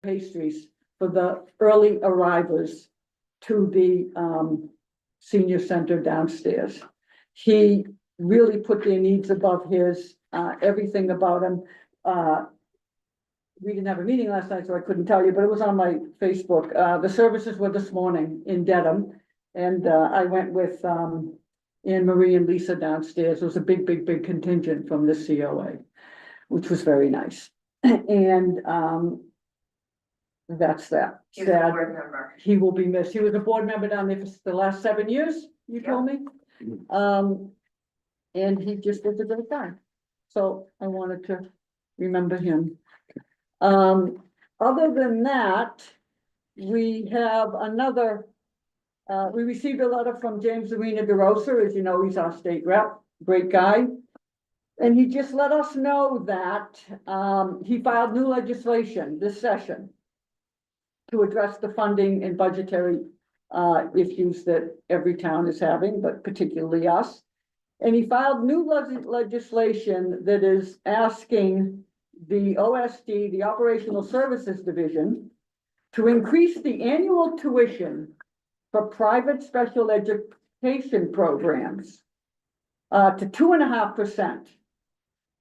pastries for the early arrivals to the senior center downstairs. He really put their needs above his, everything about him. We didn't have a meeting last night, so I couldn't tell you, but it was on my Facebook. The services were this morning in Dedham. And I went with Anne Marie and Lisa downstairs. It was a big contingent from the COA, which was very nice. And that's that. He's a Sad. board member. He will be missed. He was a board member down there for the last 7 years, you told me. And he just did a great time. So I wanted to remember him. Other than that, we have another, we received a letter from James Arena DeRosa. As you know, he's our state rep, great guy. And he just let us know that, he filed new legislation this session to address the funding and budgetary, issues that every town is having, but particularly us. And he filed new legislation that is asking the OSD, the Operational Services Division, to increase the annual tuition for private special education programs to 2.5%,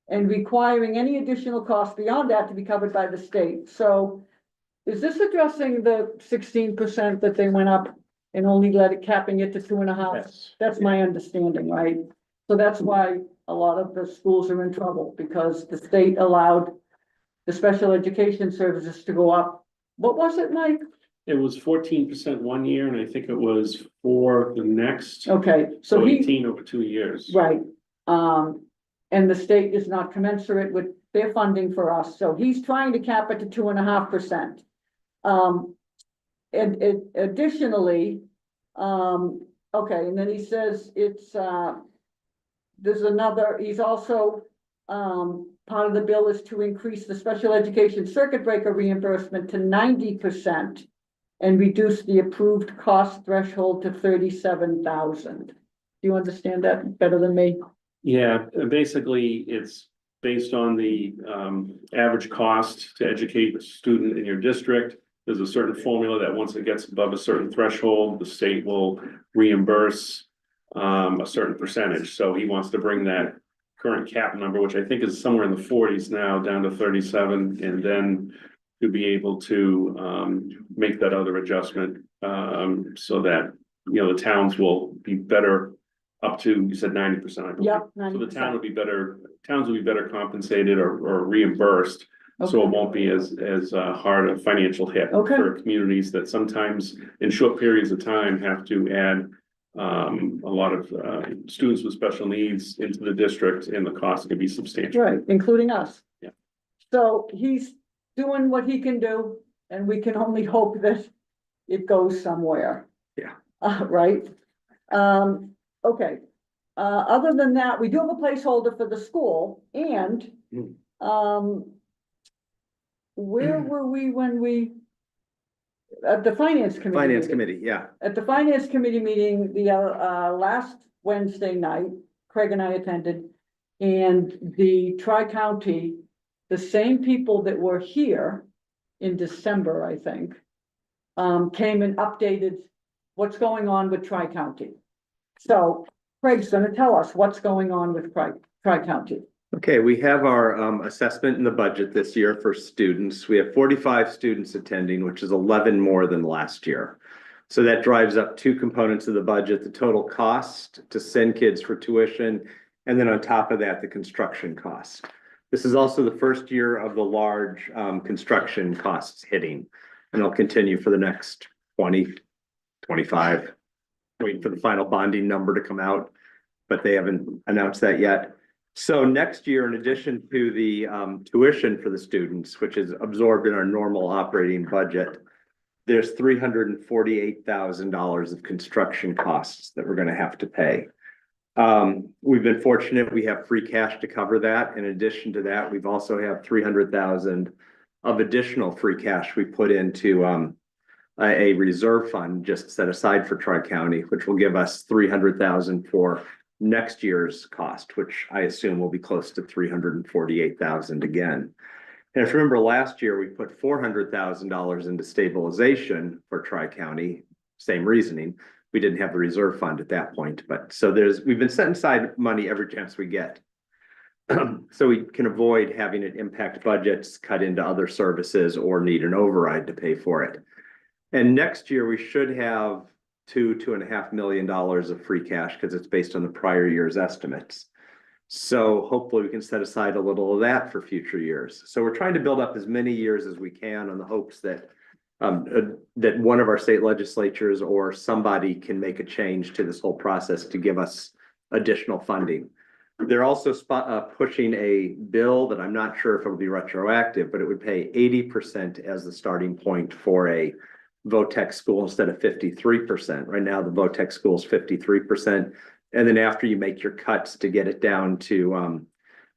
and requiring any additional cost beyond that to be covered by the state. So is this addressing the 16% that they went up and only capping it to 2.5%? Yes. That's my understanding, right? So that's why a lot of the schools are in trouble, because the state allowed the special education services to go up. What was it, Mike? It was 14% 1 year, and I think it was for the next, Okay, so so he, 18 over 2 years. right, and the state is not commensurate with their funding for us, so he's trying to cap it to 2.5%. And additionally, okay, and then he says it's, there's another, he's also, part of the bill is to increase the special education circuit breaker reimbursement to 90% and reduce the approved cost threshold to 37,000. Do you understand that better than me? Yeah, basically, it's based on the average cost to educate a student in your district. There's a certain formula that once it gets above a certain threshold, the state will reimburse a certain percentage. So he wants to bring that current cap number, which I think is somewhere in the 40s now, down to 37, and then to be able to make that other adjustment so that, you know, the towns will be better up to, you said 90%, I believe. Yep, So the 90%. town will be better, towns will be better compensated or reimbursed. So it Okay. won't be as hard a financial hit Okay. for communities that sometimes in short periods of time have to add a lot of students with special needs into the district, and the cost can be substantial. Right, including us. Yeah. So he's doing what he can do, and we can only hope that it goes somewhere. Yeah. Right? Okay. Other than that, we do have a placeholder for the school, and, where were we when we, at the finance committee? Finance meeting? committee, yeah. At the finance committee meeting, the last Wednesday night, Craig and I attended, and the Tri-County, the same people that were here in December, I think, came and updated what's going on with Tri-County. So Craig's gonna tell us what's going on with Tri-County. Okay, we have our assessment in the budget this year for students. We have 45 students attending, which is 11 more than last year. So that drives up two components of the budget, the total cost to send kids for tuition, and then on top of that, the construction cost. This is also the first year of the large construction costs hitting, and it'll continue for the next 20, 25. Waiting for the final bonding number to come out, but they haven't announced that yet. So next year, in addition to the tuition for the students, which is absorbed in our normal operating budget, there's $348,000 of construction costs that we're going to have to pay. We've been fortunate, we have free cash to cover that. In addition to that, we've also have $300,000 of additional free cash we put into a reserve fund just set aside for Tri-County, which will give us $300,000 for next year's cost, which I assume will be close to $348,000 again. And if you remember last year, we put $400,000 into stabilization for Tri-County, same reasoning. We didn't have the reserve fund at that point, but so we've been setting aside money every chance we get. So we can avoid having it impact budgets, cut into other services, or need an override to pay for it. And next year, we should have $2.5 million of free cash because it's based on the prior year's estimates. So hopefully we can set aside a little of that for future years. So we're trying to build up as many years as we can on the hopes that that one of our state legislatures or somebody can make a change to this whole process to give us additional funding. They're also pushing a bill that I'm not sure if it'll be retroactive, but it would pay 80% as the starting point for a VOTEC school instead of 53%. Right now, the VOTEC school is 53%. And then after you make your cuts to get it down to,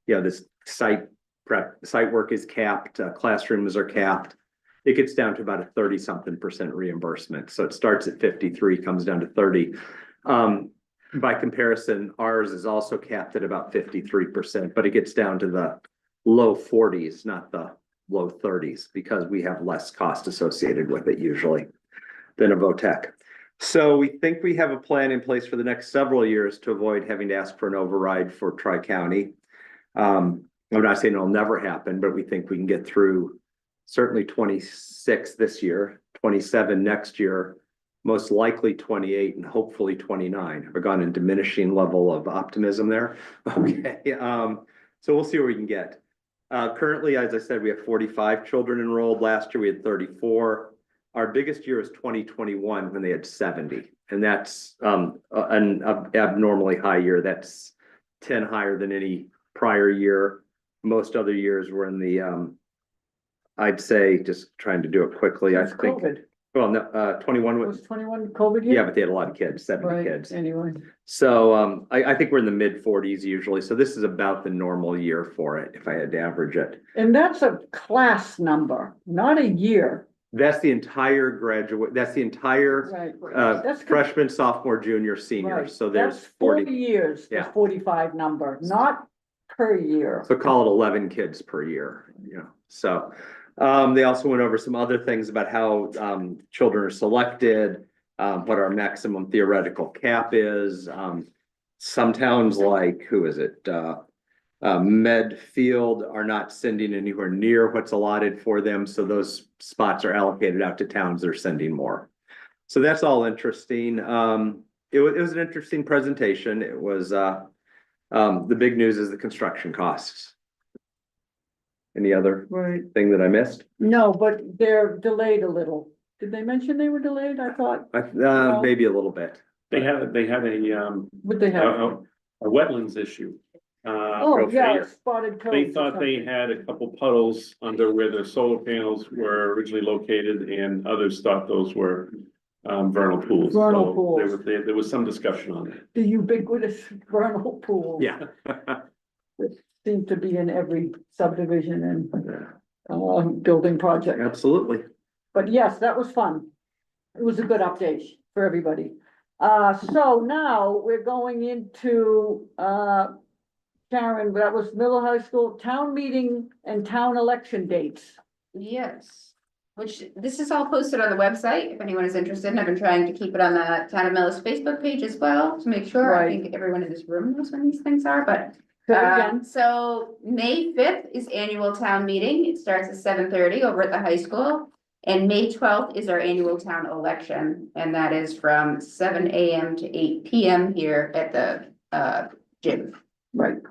this site work is capped, classrooms are capped. It gets down to about a 30-something% reimbursement. So it starts at 53, comes down to 30. By comparison, ours is also capped at about 53%, but it gets down to the low 40s, not the low 30s, because we have less cost associated with it usually than a VOTEC. So we think we have a plan in place for the next several years to avoid having to ask for an override for Tri-County. I'm not saying it'll never happen, but we think we can get through certainly 26 this year, 27 next year, most likely 28 and hopefully 29. I've gone in diminishing level of optimism there. Okay, so we'll see where we can get. Currently, as I said, we have 45 children enrolled. Last year we had 34. Our biggest year is 2021 when they had 70. And that's an abnormally high year. That's 10 higher than any prior year. Most other years were in the, I'd say, just trying to do it quickly. It's COVID. Well, no, 21 Was 21 COVID year? yeah, but they had a lot of kids, 70 Right, kids. anyway. So I think we're in the mid 40s usually. So this is about the normal year for it, if I had to average it. And that's a class number, not a year. That's the entire graduate, that's the entire Right. That's freshman, sophomore, junior, senior. right. So there's That's 40, years, the Yeah. 45 number, not per year. so call it 11 kids per year, So they also went over some other things about how children are selected, what our maximum theoretical cap is. Some towns like, who is it? Medfield are not sending anywhere near what's allotted for them. So those spots are allocated out to towns that are sending more. So that's all interesting. It was an interesting presentation. It was, the big news is the construction costs. Any other Right. thing that I missed? No, but they're delayed a little. Did they mention they were delayed? I thought, Maybe a little bit. They had a would they have? a wetlands issue. Oh, yeah, spotted toads. They or thought they something. had a couple puddles under where the solar panels were originally located, and others thought those were vernal pools. Vernal So pools. there was some discussion on it. The ubiquitous vernal pool. Yeah. That seem to be in every subdivision and building project. Absolutely. But yes, that was fun. It was a good update for everybody. So now we're going into, Karen, that was middle high school, town meeting and town election dates. Yes, which this is all posted on the website, if anyone is interested, and I've been trying to keep it on the Town of Millis Facebook page as well, to make sure. I Right. think everyone in this room knows when these things are, but Say it again. so May 5th is annual town meeting. It starts at 7:30 over at the high school. And May 12th is our annual town election, and that is from 7 AM to 8 PM here at the gym. Right.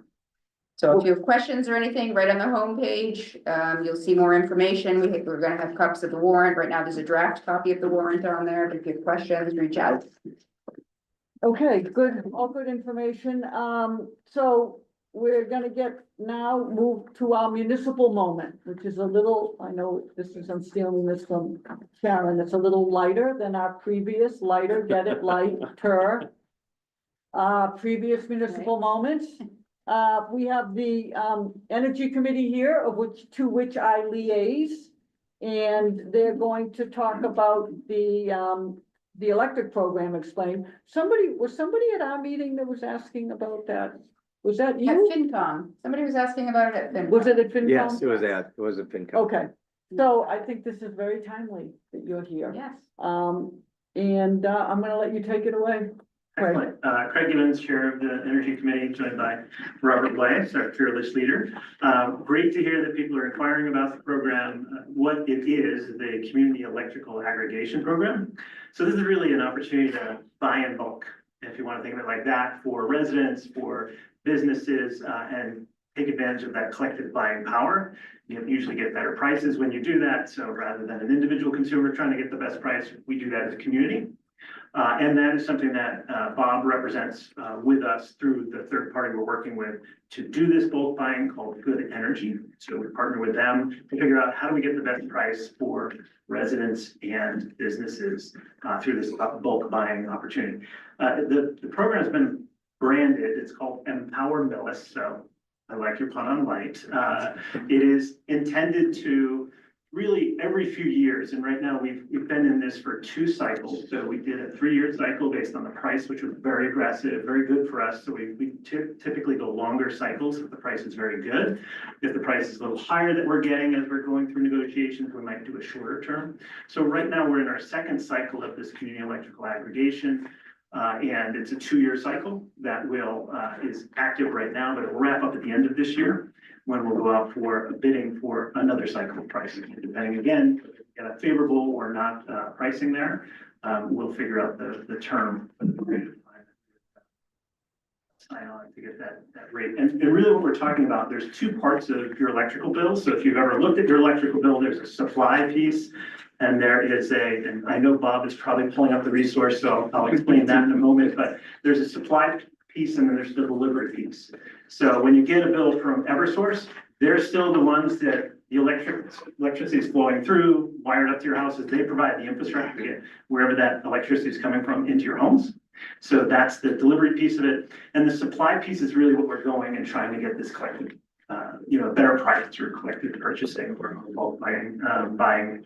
So if you have questions or anything, right on the homepage, you'll see more information. We're gonna have copies of the warrant. Right now, there's a draft copy of the warrant on there, but if you have questions, reach out. Okay, good, all good information. So we're gonna move to our municipal moment, which is a little, I know I'm stealing this from Sharon, it's a little lighter than our previous, lighter, get it, lighter. Previous municipal moments. We have the, Energy Committee here, to which I liaise. And they're going to talk about the electric program explained. Was somebody at our meeting that was asking about that? Was that At you? FinCom, somebody was asking about it at FinCom. Was it at FinCom? Yes, it was a FinCom. Okay, so I think this is very timely that you're here. Yes. And I'm gonna let you take it away. Craig. Excellent. Craig Gibbons, Chair of the Energy Committee, joined by Robert Weiss, our fearless leader. Great to hear that people are inquiring about the program. What it is, the Community Electrical Aggregation Program. So this is really an opportunity to buy in bulk, if you want to think of it like that, for residents, for businesses, and take advantage of that collective buying power. You usually get better prices when you do that. So rather than an individual consumer trying to get the best price, we do that as a community. And that is something that Bob represents with us through the third party we're working with to do this bulk buying called Good Energy. So we partner with them to figure out how do we get the best price for residents and businesses through this bulk buying opportunity. The program has been branded, it's called Empower Millis, so I like your pun on light. It is intended to really every few years, and right now we've been in this for 2 cycles. So we did a 3-year cycle based on the price, which was very aggressive, very good for us. So we typically go longer cycles if the price is very good. If the price is a little higher that we're getting as we're going through negotiations, we might do a shorter term. So right now we're in our 2nd cycle of this community electrical aggregation. And it's a 2-year cycle that is active right now, but it'll wrap up at the end of this year, when we'll go out for a bidding for another cycle of pricing. Depending again, if we get a favorable or not pricing there, we'll figure out the term. Sign on to get that rate. And really what we're talking about, there's 2 parts of your electrical bill. So if you've ever looked at your electrical bill, there's a supply piece. And there is and I know Bob is probably pulling up the resource, so I'll explain that in a moment, but there's a supply piece and then there's the delivery piece. So when you get a bill from Eversource, they're still the ones that the electricity is flowing through, wired up to your houses. They provide the infrastructure to get wherever that electricity is coming from into your homes. So that's the delivery piece of it. And the supply piece is really what we're going and trying to get this collected, a better price through collective purchasing or bulk buying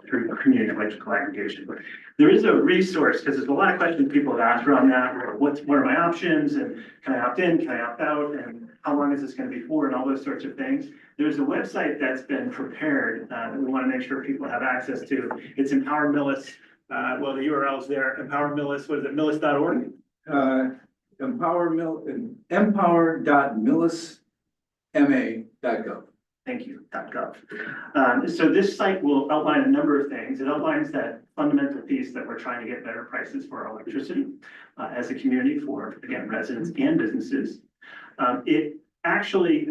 through community electrical aggregation. There is a resource, because there's a lot of questions people have asked around that. What are my options? And can I opt in? Can I opt out? And how long is this going to be for? And all those sorts of things. There's a website that's been prepared that we want to make sure people have access to. It's Empower Millis. Well, the URL's there. Empower Millis. What is it? Millis.org? empower.millisma.gov. Thank you, .gov. So this site will outline a number of things. It outlines that fundamental piece that we're trying to get better prices for our electricity as a community for, again, residents and businesses. It actually,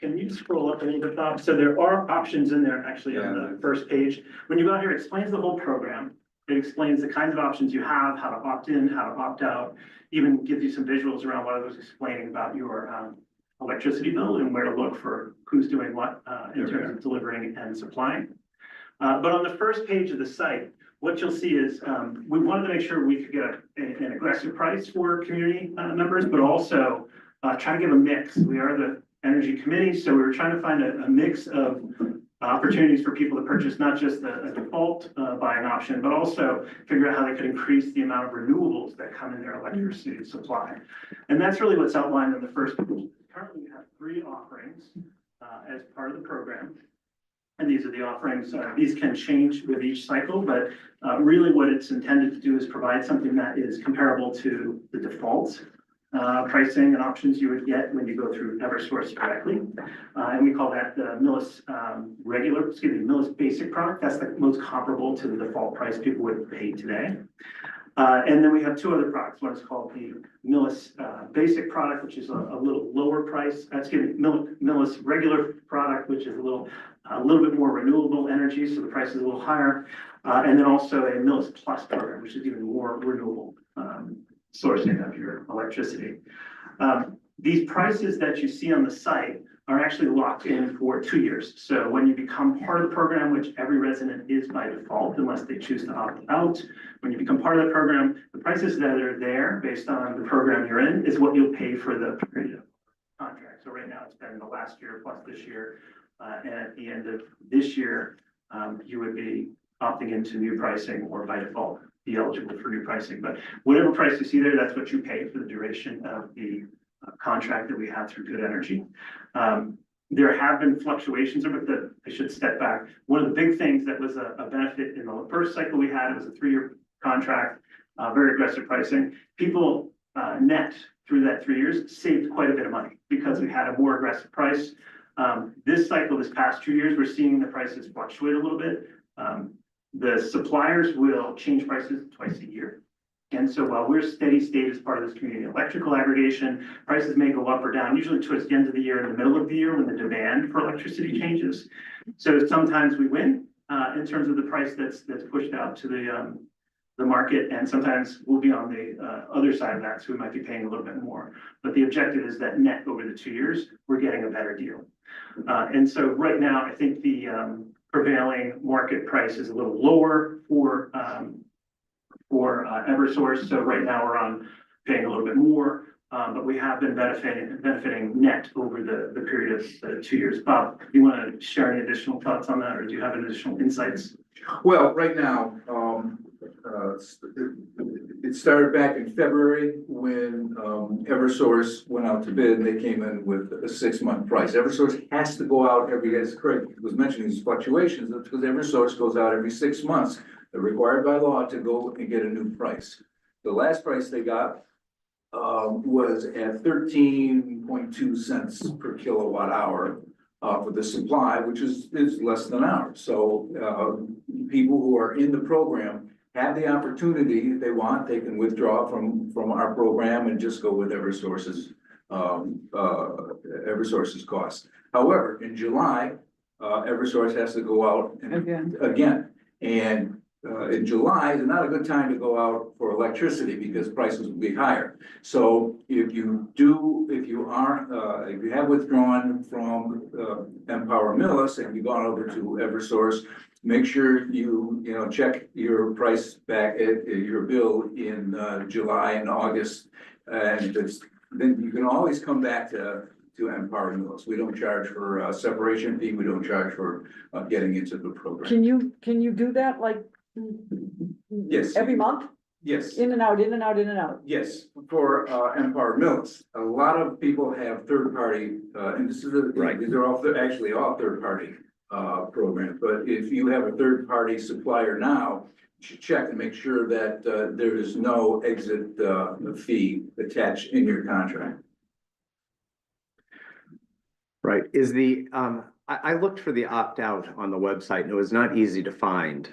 can you scroll up a little bit, Bob? So there are options in there actually on the first page. When you go out here, it explains the whole program. It explains the kinds of options you have, how to opt in, how to opt out, even gives you some visuals around what I was explaining about your electricity bill and where to look for who's doing what in terms of delivering and supplying. But on the first page of the site, what you'll see is we wanted to make sure we could get an aggressive price for community members, but also try to give a mix. We are the Energy Committee, so we were trying to find a mix of opportunities for people to purchase not just a default buying option, but also figure out how they could increase the amount of renewables that come in their electricity supply. And that's really what's outlined in the first page. Currently, we have 3 offerings as part of the program. And these are the offerings. These can change with each cycle, but really what it's intended to do is provide something that is comparable to the default pricing and options you would get when you go through Eversource directly. And we call that the Millis Millis Basic product. That's the most comparable to the default price people would pay today. And then we have 2 other products. One is called the Millis Basic product, which is a little lower price. Millis regular product, which is a little bit more renewable energy, so the price is a little higher. And then also a Millis Plus program, which is even more renewable sourcing of your electricity. These prices that you see on the site are actually locked in for 2 years. So when you become part of the program, which every resident is by default, unless they choose to opt out, when you become part of the program, the prices that are there based on the program you're in is what you'll pay for the period of contract. So right now it's been the last year plus this year. And at the end of this year, you would be opting into new pricing or by default be eligible for new pricing. But whatever price you see there, that's what you pay for the duration of the contract that we had through Good Energy. There have been fluctuations, but I should step back. One of the big things that was a benefit in the first cycle we had, it was a 3-year contract, very aggressive pricing. People net through that 3 years saved quite a bit of money because we had a more aggressive price. This cycle, this past 2 years, we're seeing the prices fluctuate a little bit. The suppliers will change prices twice a year. And so while we're steady state as part of this community electrical aggregation, prices may go up or down, usually towards the end of the year, in the middle of the year, when the demand for electricity changes. So sometimes we win in terms of the price that's pushed out to the market, and sometimes we'll be on the other side of that, so we might be paying a little bit more. But the objective is that net over the 2 years, we're getting a better deal. And so right now, I think the prevailing market price is a little lower for Eversource. So right now we're paying a little bit more, but we have been benefiting net over the period of 2 years. Bob, you want to share any additional thoughts on that, or do you have any additional insights? Well, right now, it started back in February when Eversource went out to bid, and they came in with a 6-month price. Eversource has to go out as Craig was mentioning, these fluctuations, that's because Eversource goes out every 6 months. They're required by law to go and get a new price. The last price they got was at 13.2 cents per kilowatt hour for the supply, which is less than ours. So people who are in the program have the opportunity, if they want, they can withdraw from our program and just go with Eversource's cost. However, in July, Eversource has to go out again. And in July is not a good time to go out for electricity because prices will be higher. So if you have withdrawn from Empower Millis and you've gone over to Eversource, make sure you check your price back at your bill in July and August. And then you can always come back to Empower Millis. We don't charge for a separation fee. We don't charge for getting into the program. Can you do that like Yes. every month? Yes. In and out, in and out, in and out? Yes, for Empire Millis, a lot of people have third party, and this is Right. these are actually all third party programs. But if you have a third party supplier now, you should check and make sure that there is no exit fee attached in your contract. Right, I looked for the opt-out on the website and it was not easy to find.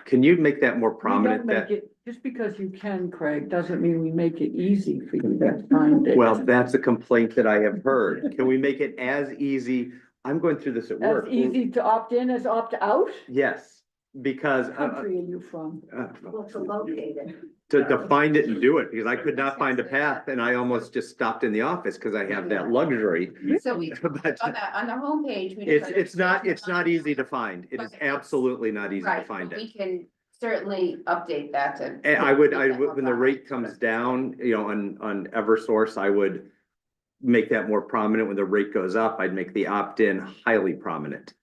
Can you make that more We don't prominent? make it, just because you can, Craig, doesn't mean we make it easy for you to find it. Well, that's a complaint that I have heard. Can we make it as easy? I'm going through this at As work. easy to opt in as opt out? Yes, because What country are you from? to find it and do it, because I could not find a path and I almost just stopped in the office because I have that luxury. So But on the homepage. we it's not easy to find. It is absolutely not easy to Right, find but it. we can certainly update that to. And I would, make that more when the rate prominent. comes down, on Eversource, I would make that more prominent. When the rate goes up, I'd make the opt-in highly prominent,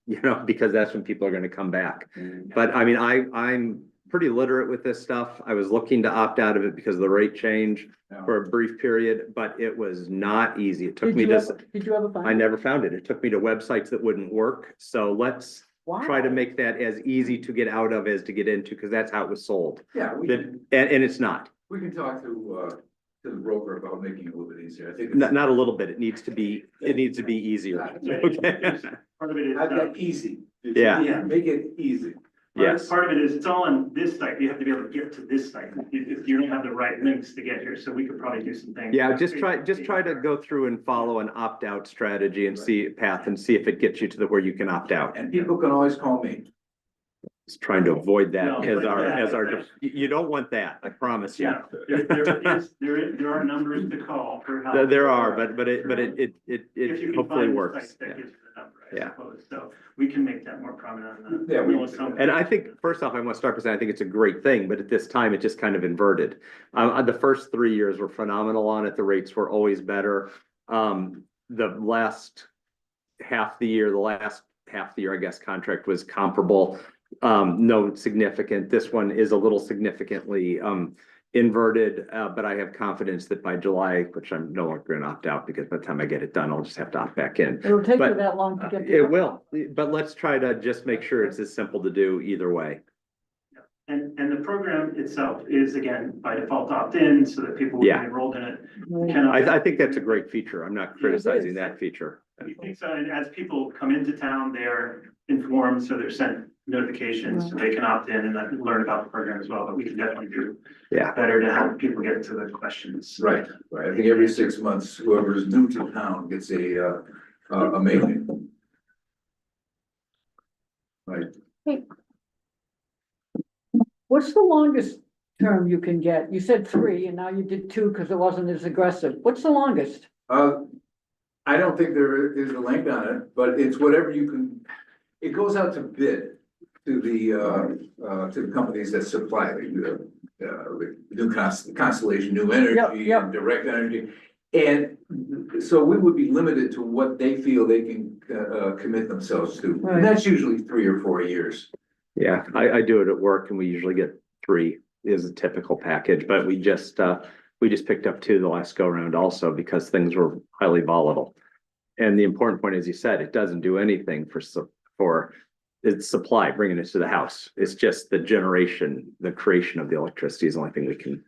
because that's when people are gonna come back. But I mean, I'm pretty literate with this stuff. I was looking to opt out of it because of the rate change for a brief period, but it was not easy. It took me to, Did you ever find? I never found it. It took me to websites that wouldn't work. So let's try to Wow. make that as easy to get out of as to get into, because that's how it was sold. Yeah, And it's not. we can talk to the broker about making it a little bit easier. I think. Not a little bit. It needs to be easier. Okay. Part of it is. I've got easy. Yeah. Make it easy. Yes. Part of it is, it's all on this site. You have to be able to get to this site. If you don't have the right links to get here, so we could probably do some things. Yeah, just try to go through and follow an opt-out strategy and see if it gets you to where you can opt out. And people can always call me. Just trying to avoid that No, as but our, you don't want that, I promise you. Yeah, there are numbers to call for help. There are, but If it you can hopefully find the works. site that gives you the number, I Yeah. suppose. So we can make that more prominent on the. Yeah, we- And I think, first off, I want to start by saying I think it's a great thing, but at this time, it just kind of inverted. The first 3 years were phenomenal on it. The rates were always better. The last half the year, I guess, contract was comparable. No significant. This one is a little significantly inverted, but I have confidence that by July, which I'm no longer gonna opt out because by the time I get it done, I'll just have to opt back in. It'll take you But, that long to get. It will, but let's try to just make sure it's as simple to do either way. And the program itself is again by default opt-in so that people will be Yeah. enrolled in it. Right. Can opt I out. think that's a great feature. I'm not criticizing that feature. We think so, and as people come into town, they're informed, so they're sent notifications, so they can opt in and then learn about the program as well, but we can definitely do Yeah. better to help people get to the questions. Right, right. I think every 6 months, whoever is new to town gets a mailing. Right. What's the longest term you can get? You said 3 and now you did 2 because it wasn't as aggressive. What's the longest? I don't think there is a length on it, but it's whatever you can, it goes out to bid to the companies that supply the new Constellation, New Energy, yep. and Direct Energy. And so we would be limited to what they feel they can commit themselves to. Right. And that's usually 3 or 4 years. Yeah, I do it at work and we usually get 3 is a typical package, but we just picked up 2 the last go around also because things were highly volatile. And the important point, as you said, it doesn't do anything for its supply, bringing it to the house. It's just the generation, the creation of the electricity is the only thing we can,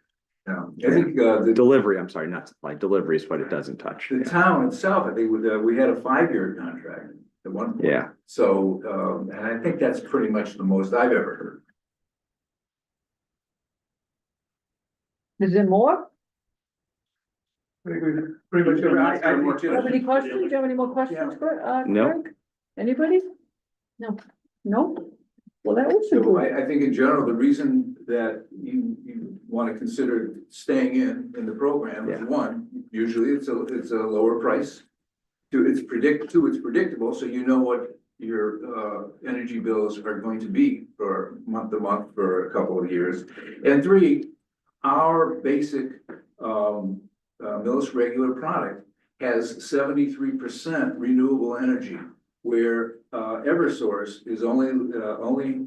I think the delivery, I'm sorry, not supply, delivery is what it doesn't touch. the town itself, I think we had a 5-year contract at one point. Yeah. So, and I think that's pretty much the most I've ever heard. Is there more? Pretty much, Do you have any questions? Do you have any more questions, No. Craig? Anybody? No. No? Well, that was a So good. I think in general, the reason that you want to consider staying in the program is Yeah. one, usually it's a lower price. Two, it's predictable, so you know what your energy bills are going to be for month to month for a couple of years. And 3, our basic Millis regular product has 73% renewable energy, where Eversource is only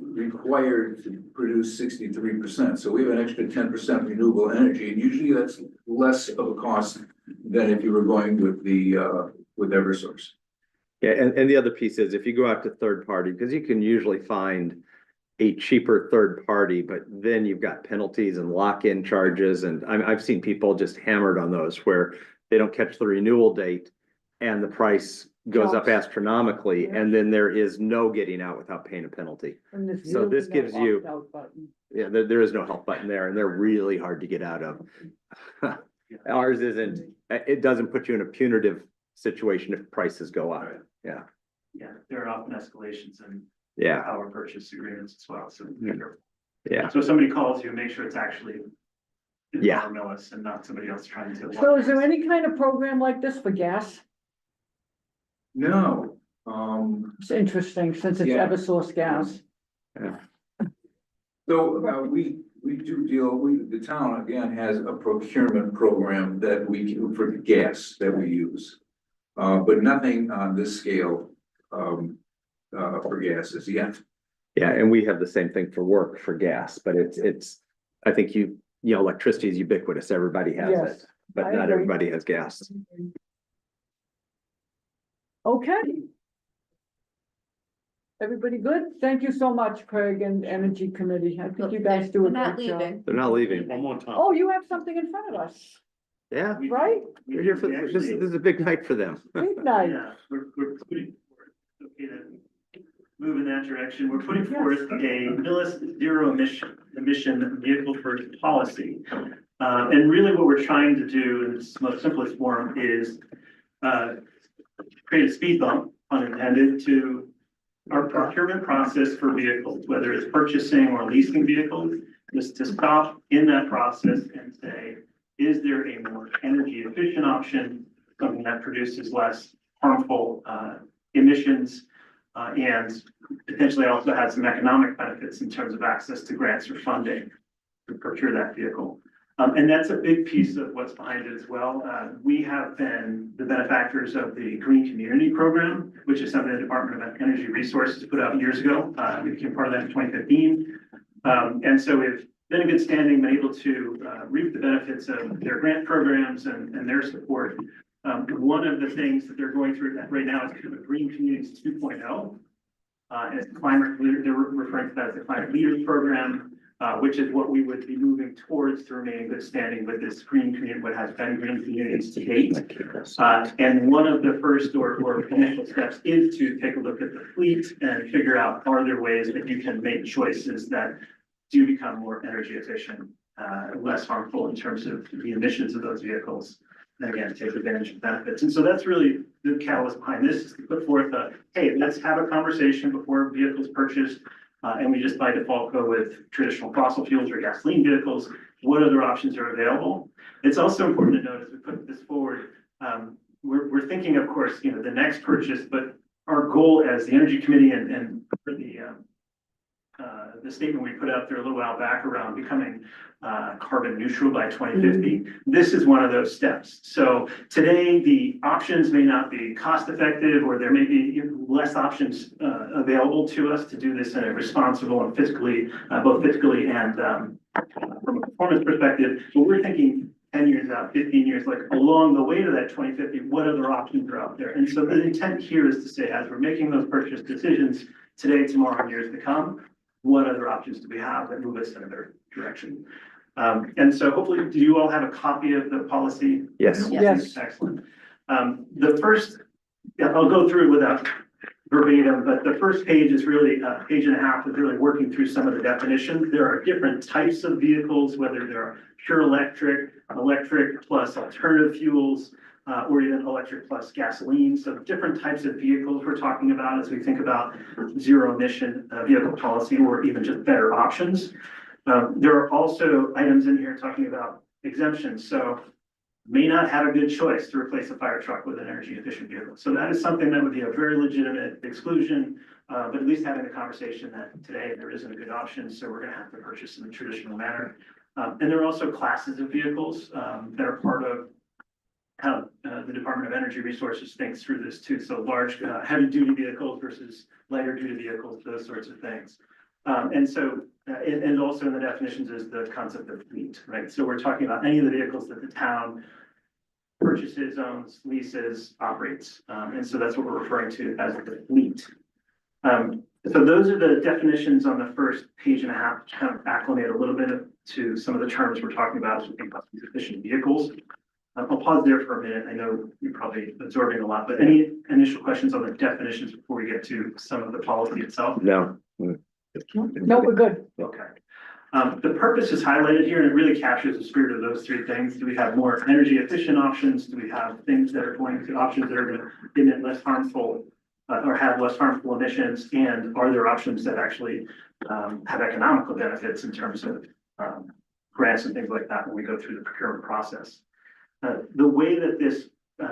required to produce 63%. So we have an extra 10% renewable energy, and usually that's less of a cost than if you were going with with Eversource. Yeah, and the other piece is if you go out to third party, because you can usually find a cheaper third party, but then you've got penalties and lock-in charges. And I've seen people just hammered on those where they don't catch the renewal date and the price goes up Jumps. astronomically, Yeah. and then there is no getting out without paying a penalty. And there's So really this no gives you- opt-out button. Yeah, there is no help button there, and they're really hard to get out of. Ours isn't, it doesn't put you in a punitive situation if prices go up. Right. Yeah, Yeah, there are often escalations in yeah, power purchase agreements as well, so. yeah. So if somebody calls you, make sure it's actually. Yeah. Millis and not somebody else trying to. So is there any kind of program like this for gas? No, It's interesting since it's Yeah. Eversource gas. so we do deal, the town again has a procurement program that for the gas that we use. But nothing on this scale, for gas as yet. Yeah, and we have the same thing for work for gas, but it's, I think electricity is ubiquitous. Everybody has Yes, it, but I not agree. everybody has gas. Okay. Everybody good? Thank you so much, Craig and Energy Committee. I think you guys do a We're not great job. leaving. They're not leaving. One more time. Oh, you have something in front of us, Yeah, right? they're here for, this is a big night for them. Big night. Yeah, we're putting, okay, to move in that direction, we're putting Yes. forth a Millis zero emission vehicle first policy. And really what we're trying to do in its most simplest form is, create a speed bump, unintended, to our procurement process for vehicles, whether it's purchasing or leasing vehicles, just to stop in that process and say, is there a more energy efficient option, something that produces less harmful emissions, and potentially also has some economic benefits in terms of access to grants or funding to procure that vehicle. And that's a big piece of what's behind it as well. We have been the benefactors of the Green Community Program, which is something the Department of Energy Resources put out years ago. We became part of that in 2015. And so we've been in good standing, been able to reap the benefits of their grant programs and their support. One of the things that they're going through right now is kind of a Green Communities 2.0. And it's climate, they're referring to that as the Climate Leaders Program, which is what we would be moving towards to remain in good standing with this green community, what has been green communities to date. And one of the first or initial steps is to take a look at the fleet and figure out, are there ways that you can make choices that do become more energy efficient, less harmful in terms of the emissions of those vehicles, and again, take advantage of benefits. And so that's really the catalyst behind this, is to put forth a, hey, let's have a conversation before vehicles purchased. And we just by default go with traditional fossil fuels or gasoline vehicles. What other options are available? It's also important to note as we put this forward, we're thinking, of course, you know, the next purchase, but our goal as the Energy Committee and for the statement we put out there a little while back around becoming carbon neutral by 2050. This is one of those steps. So today, the options may not be cost effective, or there may be less options available to us to do this in a responsible and fiscally, both fiscally and from a performance perspective. But we're thinking 10 years out, 15 years, like along the way to that 2050, what other options are out there? And so the intent here is to say, as we're making those purchase decisions today, tomorrow, and years to come, what other options do we have that move us in a better direction? And so hopefully, do you all have a copy of the policy? Yes. Yes. Excellent. The first, yeah, I'll go through without verbatim, but the first page is really a page and a half is really working through some of the definitions. There are different types of vehicles, whether they're pure electric, electric plus alternative fuels, or even electric plus gasoline. So different types of vehicles we're talking about as we think about zero emission vehicle policy, or even just better options. There are also items in here talking about exemptions. So may not have a good choice to replace a fire truck with an energy efficient vehicle. So that is something that would be a very legitimate exclusion, but at least having the conversation that today there isn't a good option. So we're gonna have to purchase in the traditional manner. And there are also classes of vehicles that are part of how the Department of Energy Resources thinks through this too. So large, heavy duty vehicles versus lighter duty vehicles, those sorts of things. And so, and also in the definitions is the concept of fleet, right? So we're talking about any of the vehicles that the town purchases, owns, leases, operates. And so that's what we're referring to as the fleet. So those are the definitions on the first page and a half, to kind of acclimate a little bit to some of the terms we're talking about as we think about these efficient vehicles. I'll pause there for a minute. I know you're probably absorbing a lot, but any initial questions on the definitions before we get to some of the policy itself? No. No, we're good. Okay. The purpose is highlighted here, and it really captures the spirit of those three things. Do we have more energy efficient options? Do we have things that are going to options that are going to emit less harmful or have less harmful emissions? And are there options that actually have economical benefits in terms of grants and things like that when we go through the procurement process? The way that this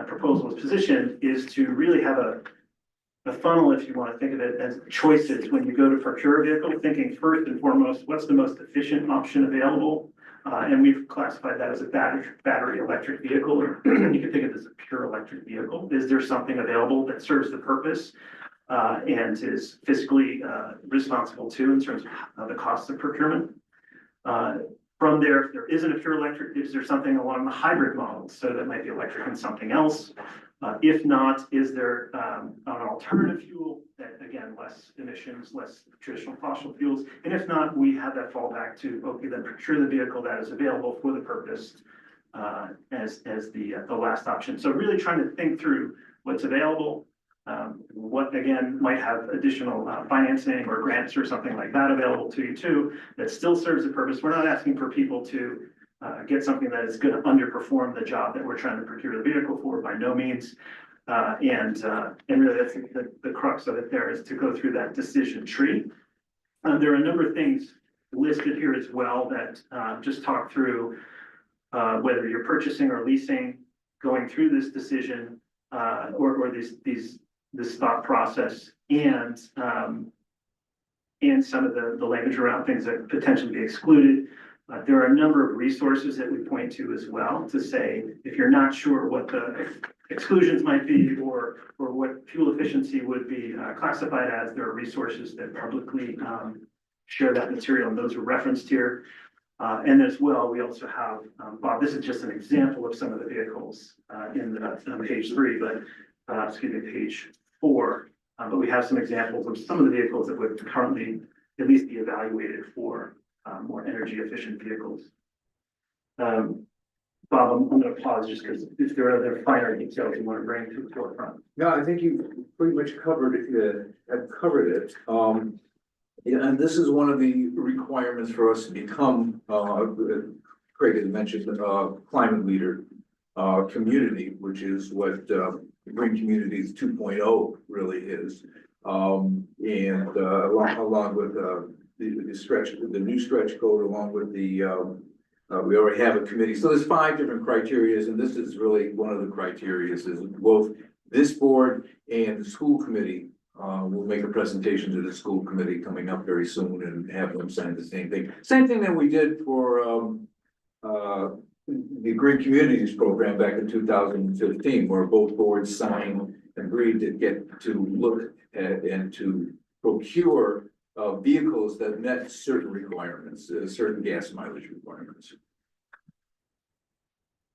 proposal is positioned is to really have a funnel, if you want to think of it as choices when you go to procure a vehicle, thinking first and foremost, what's the most efficient option available? And we've classified that as a battery electric vehicle, or you can think of it as a pure electric vehicle. Is there something available that serves the purpose and is fiscally responsible too in terms of the cost of procurement? From there, if there isn't a pure electric, is there something along the hybrid model? So that might be electric and something else. If not, is there an alternative fuel that, again, less emissions, less traditional fossil fuels? And if not, we have that fallback to, okay, then procure the vehicle that is available for the purpose as the last option. So really trying to think through what's available, what again might have additional financing or grants or something like that available to you too, that still serves the purpose. We're not asking for people to get something that is going to underperform the job that we're trying to procure the vehicle for, by no means. And really that's the crux of it there, is to go through that decision tree. There are a number of things listed here as well that just talk through whether you're purchasing or leasing, going through this decision or this thought process, and some of the language around things that potentially be excluded. There are a number of resources that we point to as well to say, if you're not sure what the exclusions might be or what fuel efficiency would be classified as, there are resources that publicly share that material, and those are referenced here. And as well, we also have, Bob, this is just an example of some of the vehicles, on page 3, but, excuse me, page 4. But we have some examples of some of the vehicles that would currently at least be evaluated for, more energy efficient vehicles. Bob, I'm gonna pause just because if there are other finer details you want to bring to the forefront. No, I think you pretty much covered it, have covered it. Yeah, and this is one of the requirements for us to become, Craig had mentioned, climate leader, community, which is what, Green Communities 2.0 really is. Along with, the new stretch code, along with the, we already have a committee. So there's 5 different criterias, and this is really one of the criterias is both this board and the school committee. We'll make a presentation to the school committee coming up very soon and have them sign the same thing. Same thing that we did for, the Green Communities program back in 2015, where both boards signed, agreed to get to look at and to procure vehicles that met certain requirements, certain gas mileage requirements.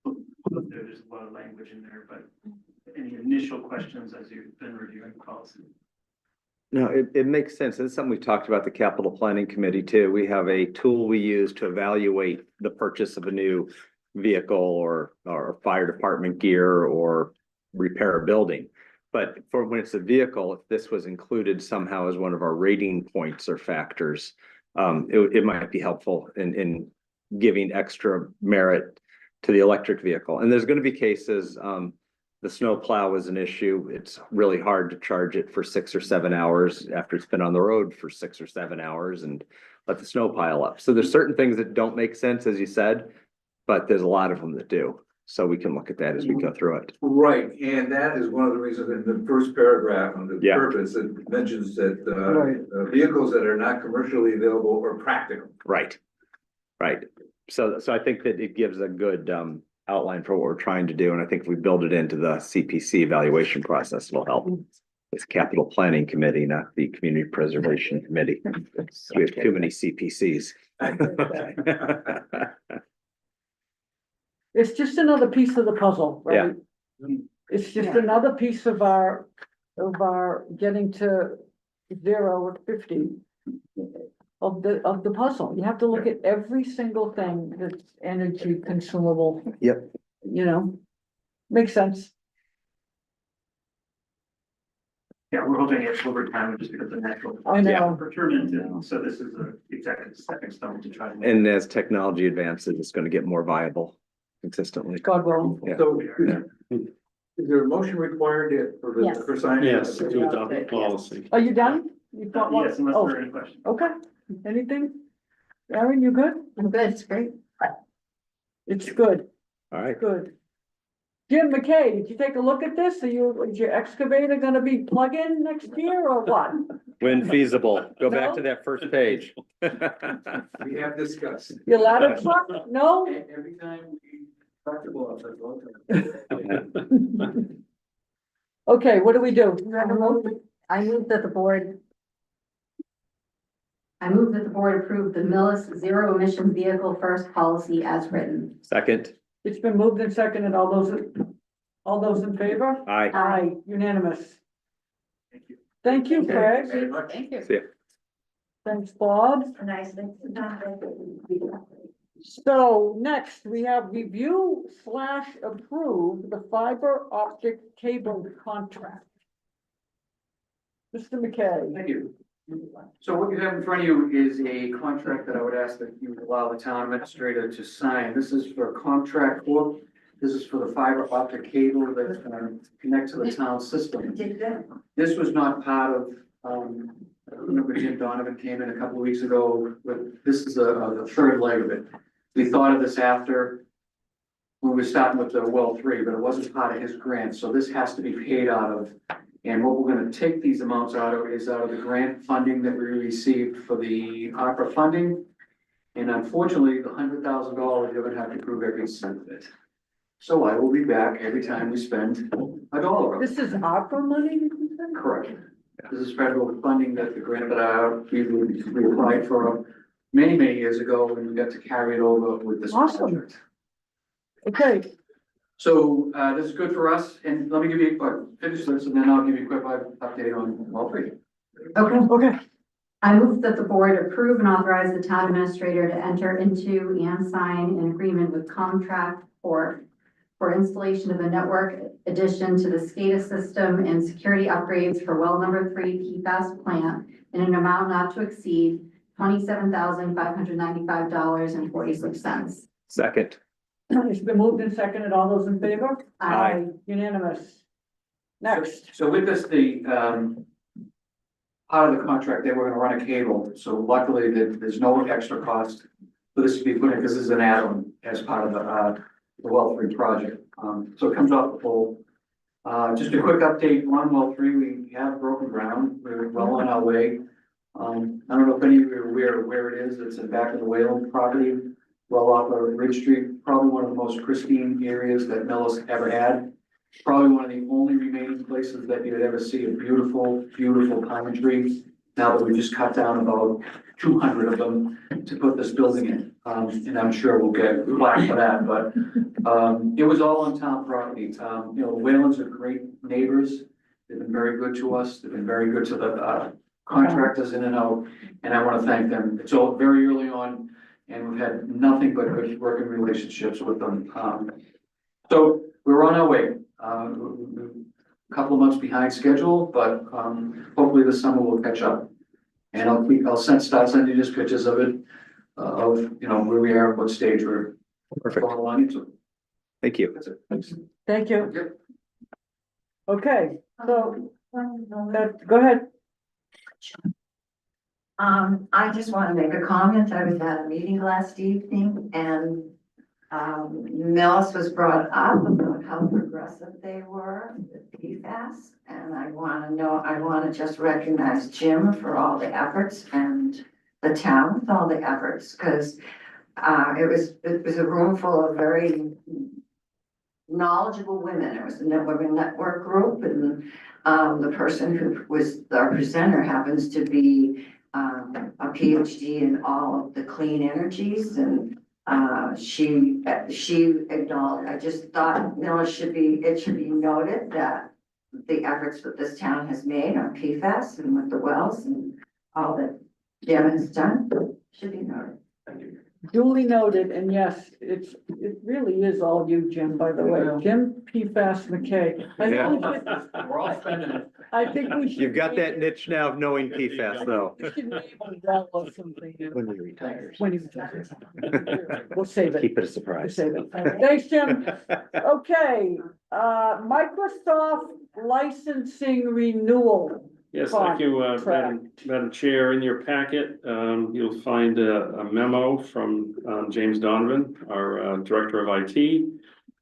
There's a lot of language in there, but any initial questions as you've been reviewing the policy? No, it makes sense. It's something we talked about the capital planning committee too. We have a tool we use to evaluate the purchase of a new vehicle or fire department gear or repair a building. But for when it's a vehicle, if this was included somehow as one of our rating points or factors, it might be helpful in giving extra merit to the electric vehicle. And there's going to be cases, the snow plow is an issue. It's really hard to charge it for 6 or 7 hours after it's been on the road for 6 or 7 hours and let the snow pile up. So there's certain things that don't make sense, as you said, but there's a lot of them that do. So we can look at that as we go through it. Right, and that is one of the reasons in the first paragraph on the Yeah. purpose, it mentions that, Right. vehicles that are not commercially available or practical. Right. Right. So I think that it gives a good outline for what we're trying to do. And I think if we build it into the CPC evaluation process, it'll help. It's capital planning committee, not the community preservation committee. We have too many CPCs. It's just another piece of the puzzle, right? It's just another piece of our getting to 0 or 50 of the puzzle. You have to look at every single thing that's energy consumable. Yep. You know, makes sense. Yeah, we're hoping it's over time, just because of natural. I know. Procurement, and so this is a exact stepping stone to try to. And as technology advances, it's going to get more viable consistently. God willing. Yeah. So is there a motion required for Yes. for signing? Yes, to adopt the policy. Are you done? You've got one? Yes, unless Oh, there are any questions. okay. Anything? Aaron, you good? I'm good, it's great. It's good, All right. good. Jim McKay, did you take a look at this? Is your excavator gonna be plug-in next year or what? When feasible, go back No? to that first page. We have discussed. Your ladder truck? No? Every time we talk about it, Okay, what do we do? You have a motion? I move that the board approve the Millis zero emission vehicle first policy as written. Second, It's been moved and seconded. All those in favor? aye. Aye, unanimous. Thank you. Thank you, Craig. very much. Thank you. See ya. Thanks, Bob. Nice. So next, we have review/approve the fiber optic cable contract. Mr. McKay. Thank you. So what you have in front of you is a contract that I would ask that you allow the town administrator to sign. This is for contract book. This is for the fiber optic cable that's gonna connect to the town system. This was not part of, I remember Jim Donovan came in a couple of weeks ago, but this is the third leg of it. We thought of this after we were starting with the well 3, but it wasn't part of his grant, so this has to be paid out of. And what we're gonna take these amounts out of is out of the grant funding that we received for the ARPA funding. And unfortunately, the $100,000, you're gonna have to prove every cent of it. So I will be back every time we spend a dollar of it. This is ARPA money, did you say? Correct. This is federal funding that the grant that we applied for many, many years ago, and we got to carry it over with this Awesome. project. Okay, So, this is good for us, and let me give you, finish this, and then I'll give you a quick update on all three. Okay, okay, I move that the board approve and authorize the town administrator to enter into and sign an agreement with Contract for installation of a network addition to the SCADA system and security upgrades for well number 3 PFAS plant in an amount not to exceed $27,595.46. Second. it's been moved and seconded, all those in favor? Aye. Unanimous. Next, So with this, part of the contract, they were gonna run a cable, so luckily there's no extra cost for this to be put in, because this is an add-on as part of the well 3 project. So it comes off the pole. Just a quick update on well 3, we have broken ground, we're well on our way. I don't know if any of you are aware of where it is, it's in back of the Wayland property, well off of Ridge Street, probably one of the most pristine areas that Millis ever had. Probably one of the only remaining places that you'd ever see a beautiful, beautiful pine tree. Now that we've just cut down about 200 of them to put this building in. And I'm sure we'll get flack for that, but, it was all on town property. You know, the Whalens are great neighbors. They've been very good to us. They've been very good to the, contractors in and out. And I want to thank them. It's all very early on, and we've had nothing but good working relationships with them. So we're on our way. A couple of months behind schedule, but hopefully this summer we'll catch up. And I'll start sending you just pictures of it, of, you know, where we are, what stage we're Perfect. going along into. Thank you. That's it. Thanks. thank you. Yep. Okay, so, go ahead. I just want to make a comment. I was at a meeting last evening and Millis was brought up about how progressive they were with PFAS. And I want to just recognize Jim for all the efforts and the town with all the efforts, because it was a room full of very knowledgeable women. It was a women network group, and the person who was our presenter happens to be a PhD in all of the clean energies, and she acknowledged. I just thought it should be noted that the efforts that this town has made on PFAS and with the wells and all that Jim has done should be noted. Thank you. Duly noted, and yes, it really is all you, Jim, by the way, Jim PFAS McKay. We're all spending it. I think we should. You've got that niche now of knowing PFAS though. We should name him well or something. When he retires. When he retires. We'll save it. Keep it a We'll surprise. save it. Thanks, Jim. Okay, Microsoft licensing renewal. Yes, thank you, Madam Chair. In your packet, you'll find a memo from James Donovan, our Director of IT,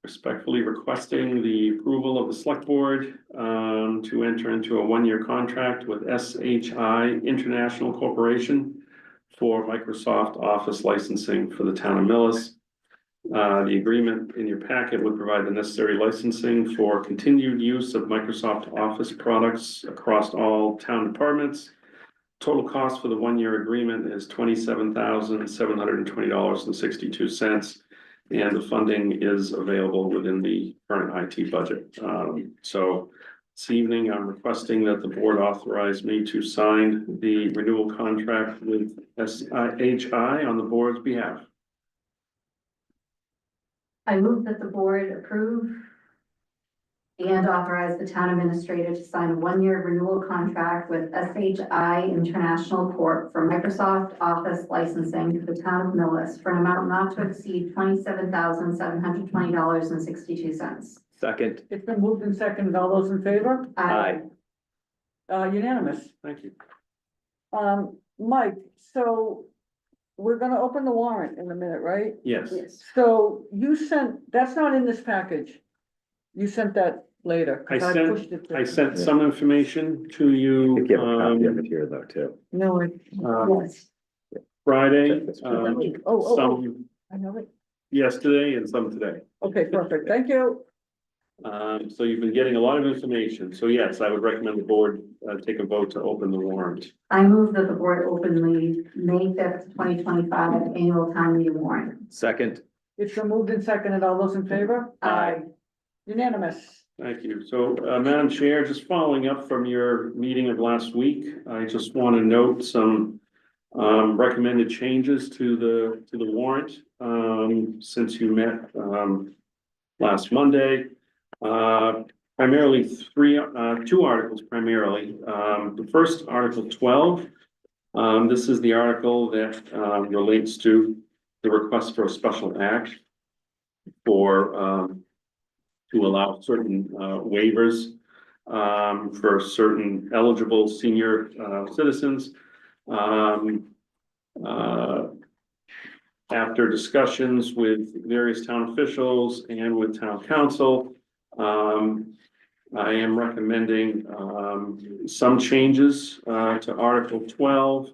respectfully requesting the approval of the Select Board to enter into a one-year contract with SHI International Corporation for Microsoft Office licensing for the town of Millis. The agreement in your packet would provide the necessary licensing for continued use of Microsoft Office products across all town departments. Total cost for the one-year agreement is $27,720.62, and the funding is available within the current IT budget. So this evening, I'm requesting that the board authorize me to sign the renewal contract with SHI on the board's behalf. I move that the board approve and authorize the town administrator to sign a one-year renewal contract with SHI International Corp. For Microsoft Office licensing for the town of Millis for an amount not to exceed $27,720.62. Second. It's been moved and seconded. All those in favor? Aye. Unanimous. Thank you. Mike, so we're gonna open the warrant in a minute, right? Yes. So you that's not in this package. You sent that later. 'cause I sent- pushed it to- I sent some information to I you, think you have a copy of it here though, too. No, yes. Friday, Oh, some I know it. yesterday and some today. Okay, perfect. Thank you. So you've been getting a lot of information. So yes, I would recommend the board, take a vote to open the warrant. I move that the board open the May 5th, 2025 annual town meeting warrant. Second, It's been moved and seconded. All those in favor? Aye. Unanimous. Thank you. So, Madam Chair, just following up from your meeting of last week, I just want to note some recommended changes to the warrant, since you met, last Monday. Primarily two articles primarily. The first, Article 12. This is the article that, relates to the request for a special act for, to allow certain waivers for certain eligible senior citizens. After discussions with various town officials and with town council, I am recommending some changes to Article 12.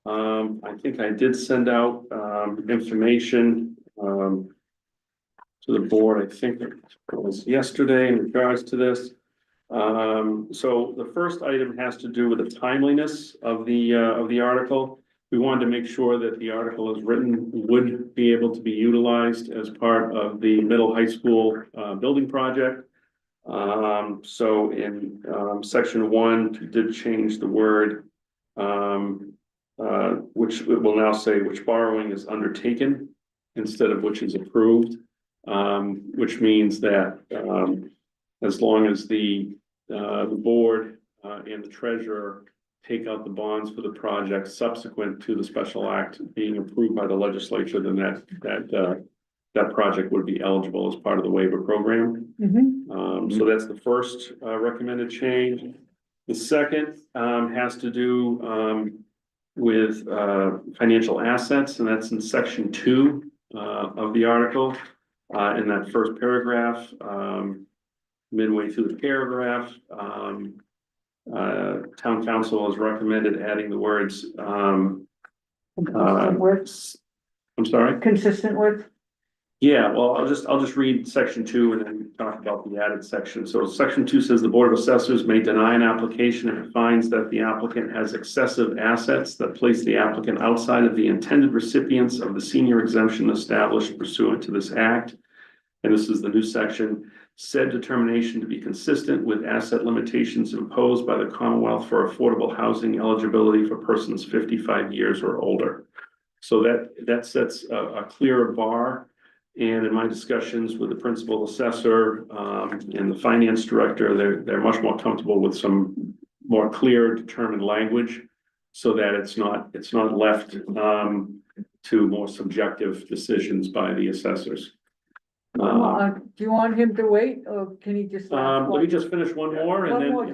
I think I did send out information to the board, I think it was yesterday in regards to this. So the first item has to do with the timeliness of the article. We wanted to make sure that the article as written would be able to be utilized as part of the middle high school building project. So in section 1, did change the word, which will now say which borrowing is undertaken instead of which is approved. Which means that as long as the board and the treasurer take out the bonds for the project subsequent to the special act being approved by the legislature, then that project would be eligible as part of the waiver program. So that's the first recommended change. The second has to do with financial assets, and that's in section 2 of the article. In that first paragraph, midway through the paragraph, town council has recommended adding the words, Consistent with, I'm sorry? consistent with, Yeah, well, I'll just read section 2 and then talk about the added section. So section 2 says the Board of Assessors may deny an application if it finds that the applicant has excessive assets that place the applicant outside of the intended recipients of the senior exemption established pursuant to this act. And this is the new section, said determination to be consistent with asset limitations imposed by the Commonwealth for affordable housing eligibility for persons 55 years or older. So that sets a clearer bar. And in my discussions with the principal assessor and the finance director, they're much more comfortable with some more clear, determined language, so that it's not left to more subjective decisions by the assessors. do you want him to wait, or can he just? Let me just finish one more, One more,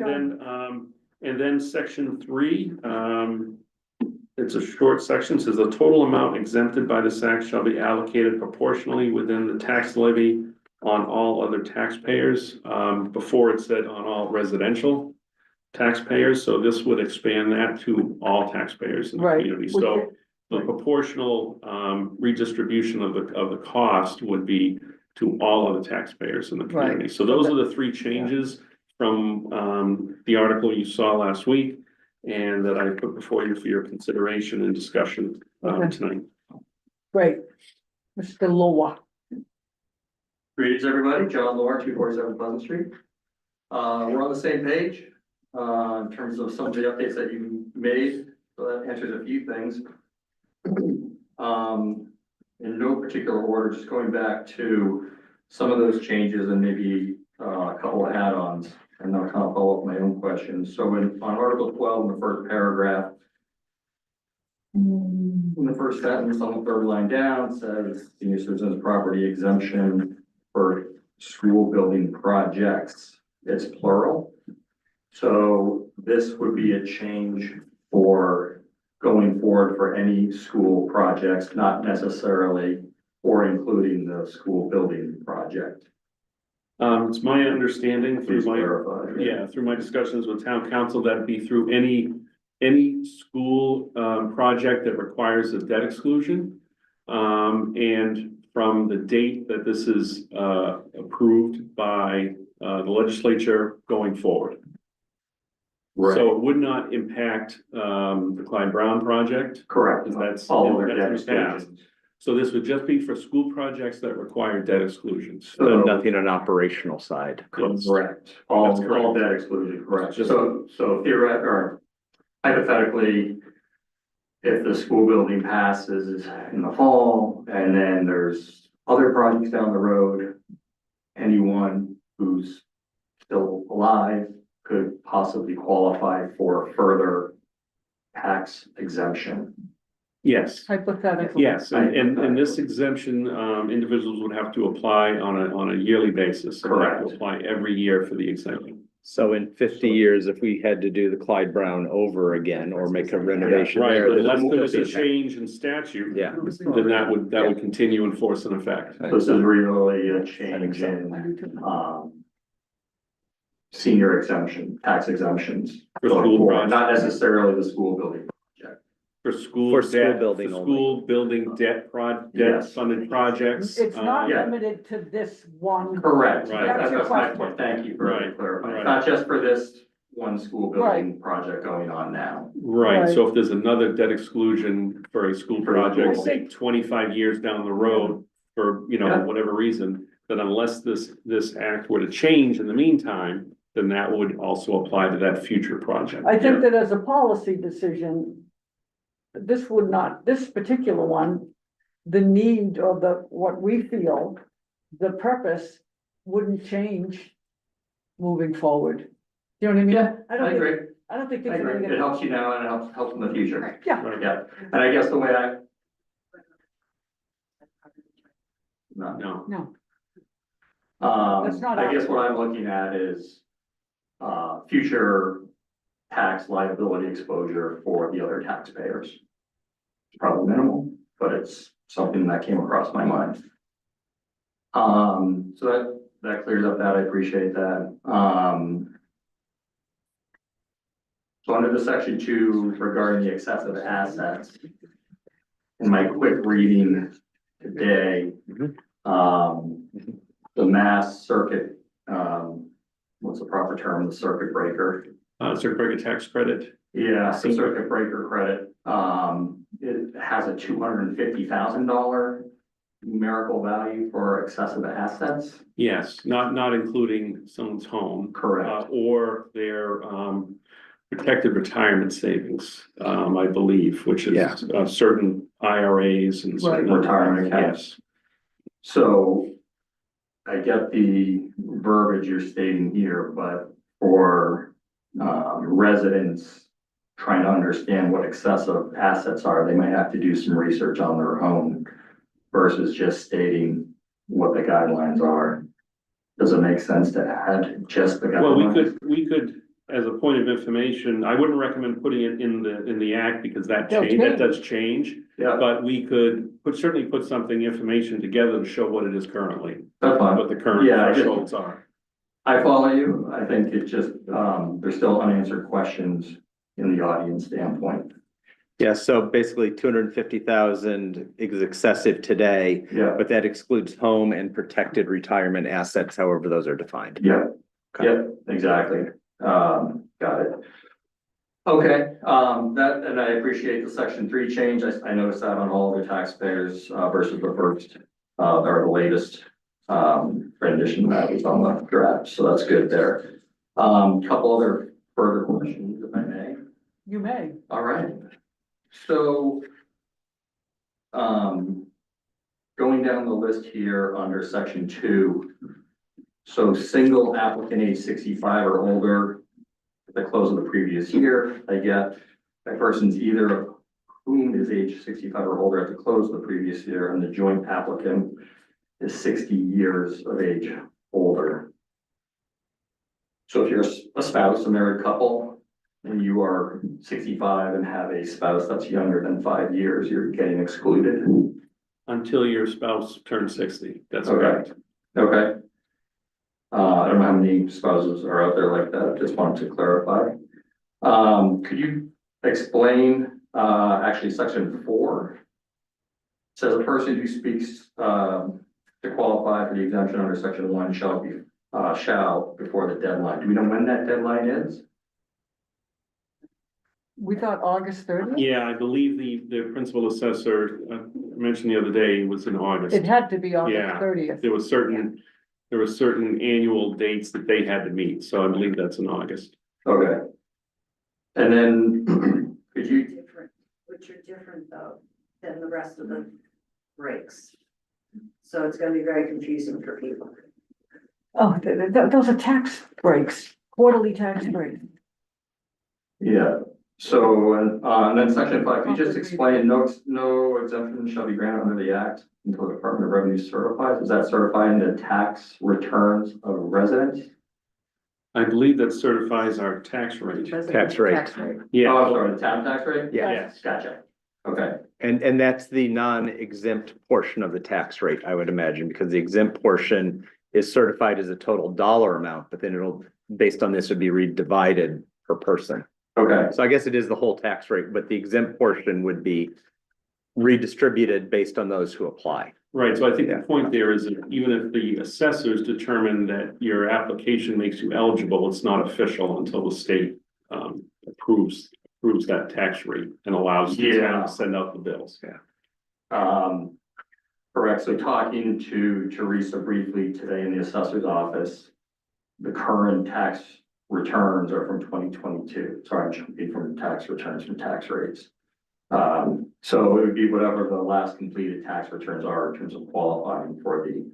and then section 3. It's a short section, says the total amount exempted by this act shall be allocated proportionally within the tax levy on all other taxpayers. Before it said on all residential taxpayers, so this would expand that to all taxpayers in the Right. community. So the proportional redistribution of the cost would be to all of the taxpayers in the Right. community. So those are the 3 changes from the article you saw last week, and that I put before you for your consideration and discussion tonight. Great. Mr. Lowa. Greetings, everybody. John Lower, 247 Pleasant Street. We're on the same page in terms of some of the updates that you made, so that answers a few things. In no particular order, just going back to some of those changes and maybe a couple of add-ons, and I'll kind of follow up my own questions. So on Article 12, in the first paragraph, in the first sentence on the third line down, says senior citizens property exemption for school building projects. It's plural. So this would be a change for going forward for any school projects, not necessarily or including the school building project. It's my understanding through Please clarify. through my discussions with town council, that'd be through any school project that requires a debt exclusion. And from the date that this is approved by the legislature going forward. So it would not impact the Clyde Brown project, Correct. because that's, All their that's debt in the past. exclusions. So this would just be for school projects that require debt exclusions. So nothing on operational side. Correct. That's All correct. debt exclusion, correct. Just- So theoretically, or hypothetically, if the school building passes in the fall, and then there's other projects down the road, anyone who's still alive could possibly qualify for further tax exemption. Yes. Hypothetically. Yes, and this exemption, individuals would have to apply on a yearly basis. So they have to Correct. apply every year for the exemption. So in 50 years, if we had to do the Clyde Brown over again or make a renovation Right, there. unless there was a this- change in statute. Yeah. Then that would continue in force and effect. This is really a change in, senior exemption, tax exemptions. For going school forward, projects. not necessarily the school building. For school For school debt, building for only. school building debt debt Yes. funded projects. It's not Yeah. limited to this one. Correct, Right. that's That's your my question. point, thank you for Right, clarifying, right. not just for this one school building project going on now. Right, so Right. if there's another debt exclusion for a school For a project, school. say 25 years down the road, for, Yeah. whatever reason, then unless this act were to change in the meantime, then that would also apply to that future project. I think that as a policy decision, this would not, this particular one, the need or what we feel, the purpose wouldn't change moving forward. You know what I mean? Yeah, I don't I think, agree, I don't think I it's agree, really it gonna, helps you now and it helps in the future, yeah, Right. yeah, and I guess the way I. No. No, no, That's not I guess what I'm looking at is, future tax liability exposure for the other taxpayers. It's probably minimal, but it's something that came across my mind. So that clears up that, I appreciate that. So under the section 2 regarding the excessive assets. In my quick reading today, the Mass Circuit, what's the proper term, the circuit breaker? circuit breaker tax credit, Yeah, the circuit breaker credit, it has a $250,000 numerical value for excessive assets. yes, not including someone's home. Correct. Or their, protected retirement savings, I believe, which Yeah. is, certain IRAs and certain. Retirement accounts. Yes, So I get the verbiage you're stating here, but for residents trying to understand what excessive assets are, they might have to do some research on their own versus just stating what the guidelines are. Does it make sense to add just the well, guidelines? we could, as a point of information, I wouldn't recommend putting it in the act because that They'll change, that change. does change. Yeah, But we could certainly put something, information together to show what it is currently, that's fine. what the current Yeah, I just- thresholds are. I follow you. I think it just, there's still unanswered questions in the audience standpoint. Yeah, so basically 250,000 is excessive today, Yeah, but that excludes home and protected retirement assets, however those are defined. yeah, Okay. yeah, exactly. Got it. Okay, that, and I appreciate the section 3 change. I noticed that on all the taxpayers, versus the first, or the latest, rendition that was on the draft, so that's good there. Couple other further questions, if I may. you may. All right, so. Going down the list here under section 2. So single applicant age 65 or older. At the close of the previous year, I get that person's either of whom is age 65 or older at the close of the previous year, and the joint applicant is 60 years of age older. So if you're a spouse, a married couple, and you are 65 and have a spouse that's younger than 5 years, you're getting excluded. Until your spouse turns 60, that's Okay. correct. Okay. I don't know how many spouses are out there like that, just wanted to clarify. Could you explain, actually section 4? says a person who speaks, to qualify for the exemption under section 1 shall be, shall before the deadline. Do we know when that deadline is? We thought August 30th? Yeah, I believe the principal assessor mentioned the other day was in August. It had to be August Yeah. 30th. There were certain annual dates that they had to meet, so I believe that's in August. Okay. And then, could you, Different, which are different though than the rest of the breaks. So it's gonna be very confusing for people. Oh, those are tax breaks, quarterly tax breaks. yeah, so, and then section 5, can you just explain, no exemption shall be granted under the act until the Department of Revenue certifies? Is that certifying the tax returns of residents? I believe that certifies our tax rate. Tax rate. Oh, Yeah, I'm sorry, the town tax rate? Yeah. yes, Gotcha. Okay, And that's the non-exempt portion of the tax rate, I would imagine, because the exempt portion is certified as a total dollar amount, but then it'll, based on this, would be redivided per person. okay, So I guess it is the whole tax rate, but the exempt portion would be redistributed based on those who apply. right, so I think Yeah. the point there is that even if the assessors determine that your application makes you eligible, it's not official until the state approves that tax rate and allows the town Yeah. to send out the bills. correct, so talking to Teresa briefly today in the assessor's office, the current tax returns are from 2022, sorry, I'm jumping from tax returns from tax rates. So it would be whatever the last completed tax returns are in terms of qualifying for the.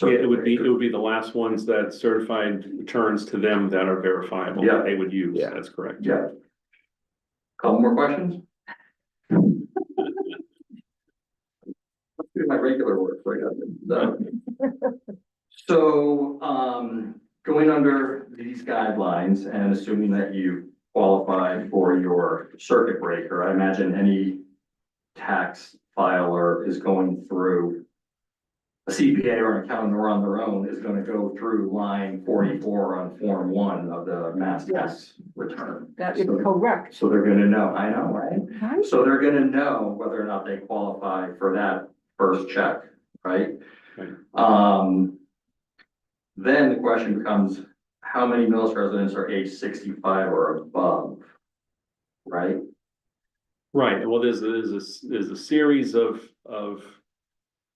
Yeah, it would be the last ones that certified returns to them that are verifiable, Yeah. that they would use, Yeah. that's correct. Yeah. Couple more questions? Let's do my regular work for you. So, going under these guidelines and assuming that you qualify for your circuit breaker, I imagine any tax filer is going through a CPA or an accountant or on their own is gonna go through line 44 on form 1 of the mass tax return. That is So- correct. So they're gonna know, I know, right? Right? So they're gonna know whether or not they qualify for that first check, right? Right. Then the question becomes, how many Millis residents are age 65 or above? Right? Right, well, there's a series of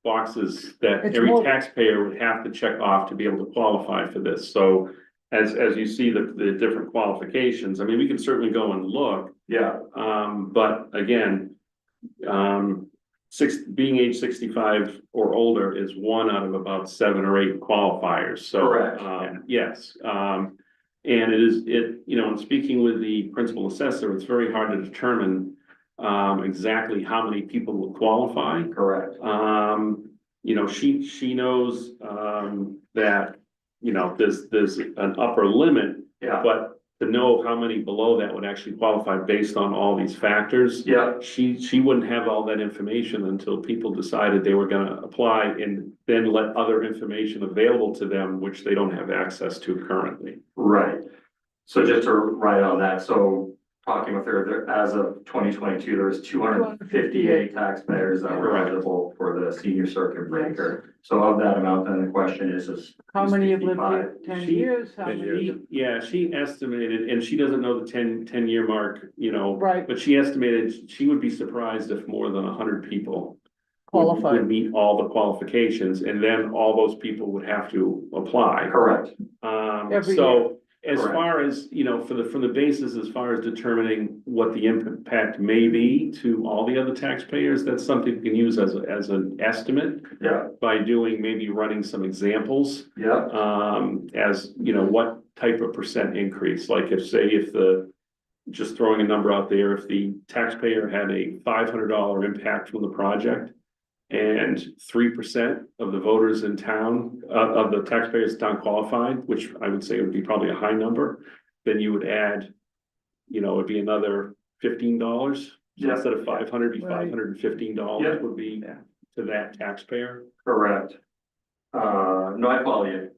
boxes that It's every more- taxpayer would have to check off to be able to qualify for this, so. As you see the different qualifications, I mean, we can certainly go and look, Yeah, but again. Being age 65 or older is one out of about 7 or 8 qualifiers, so. Correct. Yes, and in speaking with the principal assessor, it's very hard to determine. Exactly how many people will qualify. correct. She knows, that, there's an upper limit, Yeah, but to know how many below that would actually qualify based on all these factors. yeah, She wouldn't have all that information until people decided they were gonna apply and then let other information available to them, which they don't have access to currently. right. So just to write on that, so talking with her, as of 2022, there was 258 taxpayers that were Correct. eligible for the senior circuit breaker. So of that amount, then the question is. How many have lived here 65? 10 She- years? How many? She estimated, and she doesn't know the 10-year mark, Right, but she estimated she would be surprised if more than 100 people would qualified. meet all the qualifications, and then all those people would have to apply. Correct, Every So as Correct. far as, from the basis, as far as determining what the impact may be to all the other taxpayers, that's something we can use as an estimate yeah, by maybe running some examples. yeah, As, what type of percent increase, like just throwing a number out there, if the taxpayer had a $500 impact from the project. And 3% of the voters in town, of the taxpayers in town qualified, which I would say would be probably a high number, then you would add, it'd be another $15. So Yeah. instead of 500, it'd be Right. $515 Yeah. would be to that taxpayer. correct. No, I follow you.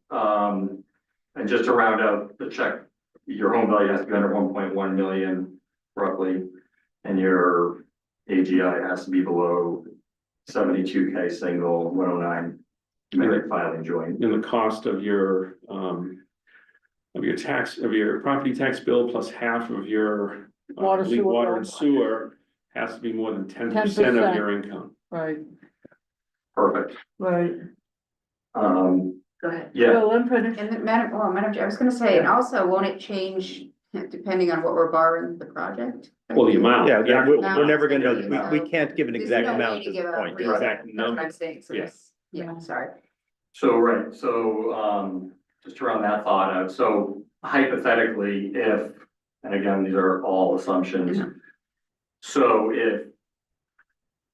And just to round out the check, your home value has to be under 1.1 million roughly. And your AGI has to be below 72K single, 109 merit filing joint. And the cost of your property tax bill plus half of your Water, sewer water bill. and sewer has to be more than 10% of 10%. your income. Right, Perfect. right. Go ahead. Yeah, Well, I'm finished. And then, Madam Chair, I was gonna say, and also, won't it change depending on what we're borrowing the project? Well, the amount. Yeah, the we're, actual we're never gonna amount. know, we can't give an There's exact no way amount to at give this a point. real- Exact That's what number. I'm saying, so Yeah. this, yeah, sorry. so, right, so, just to round that thought out, so hypothetically, if, and again, these are all assumptions. So if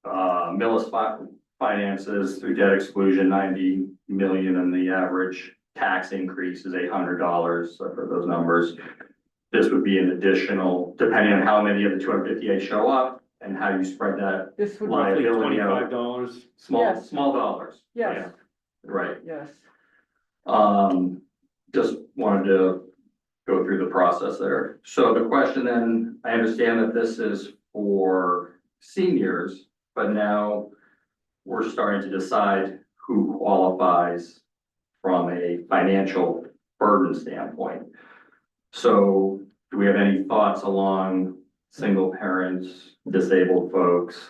Millis finances through debt exclusion 90 million and the average tax increase is $800 for those numbers. This would be an additional, depending on how many of the 258 show up and how you spread that This would, Roughly liability out. $25. Yes. Small dollars, yes, right? yes. Just wanted to go through the process there. So the question then, I understand that this is for seniors, but now we're starting to decide who qualifies from a financial burden standpoint. So do we have any thoughts along single parents, disabled folks,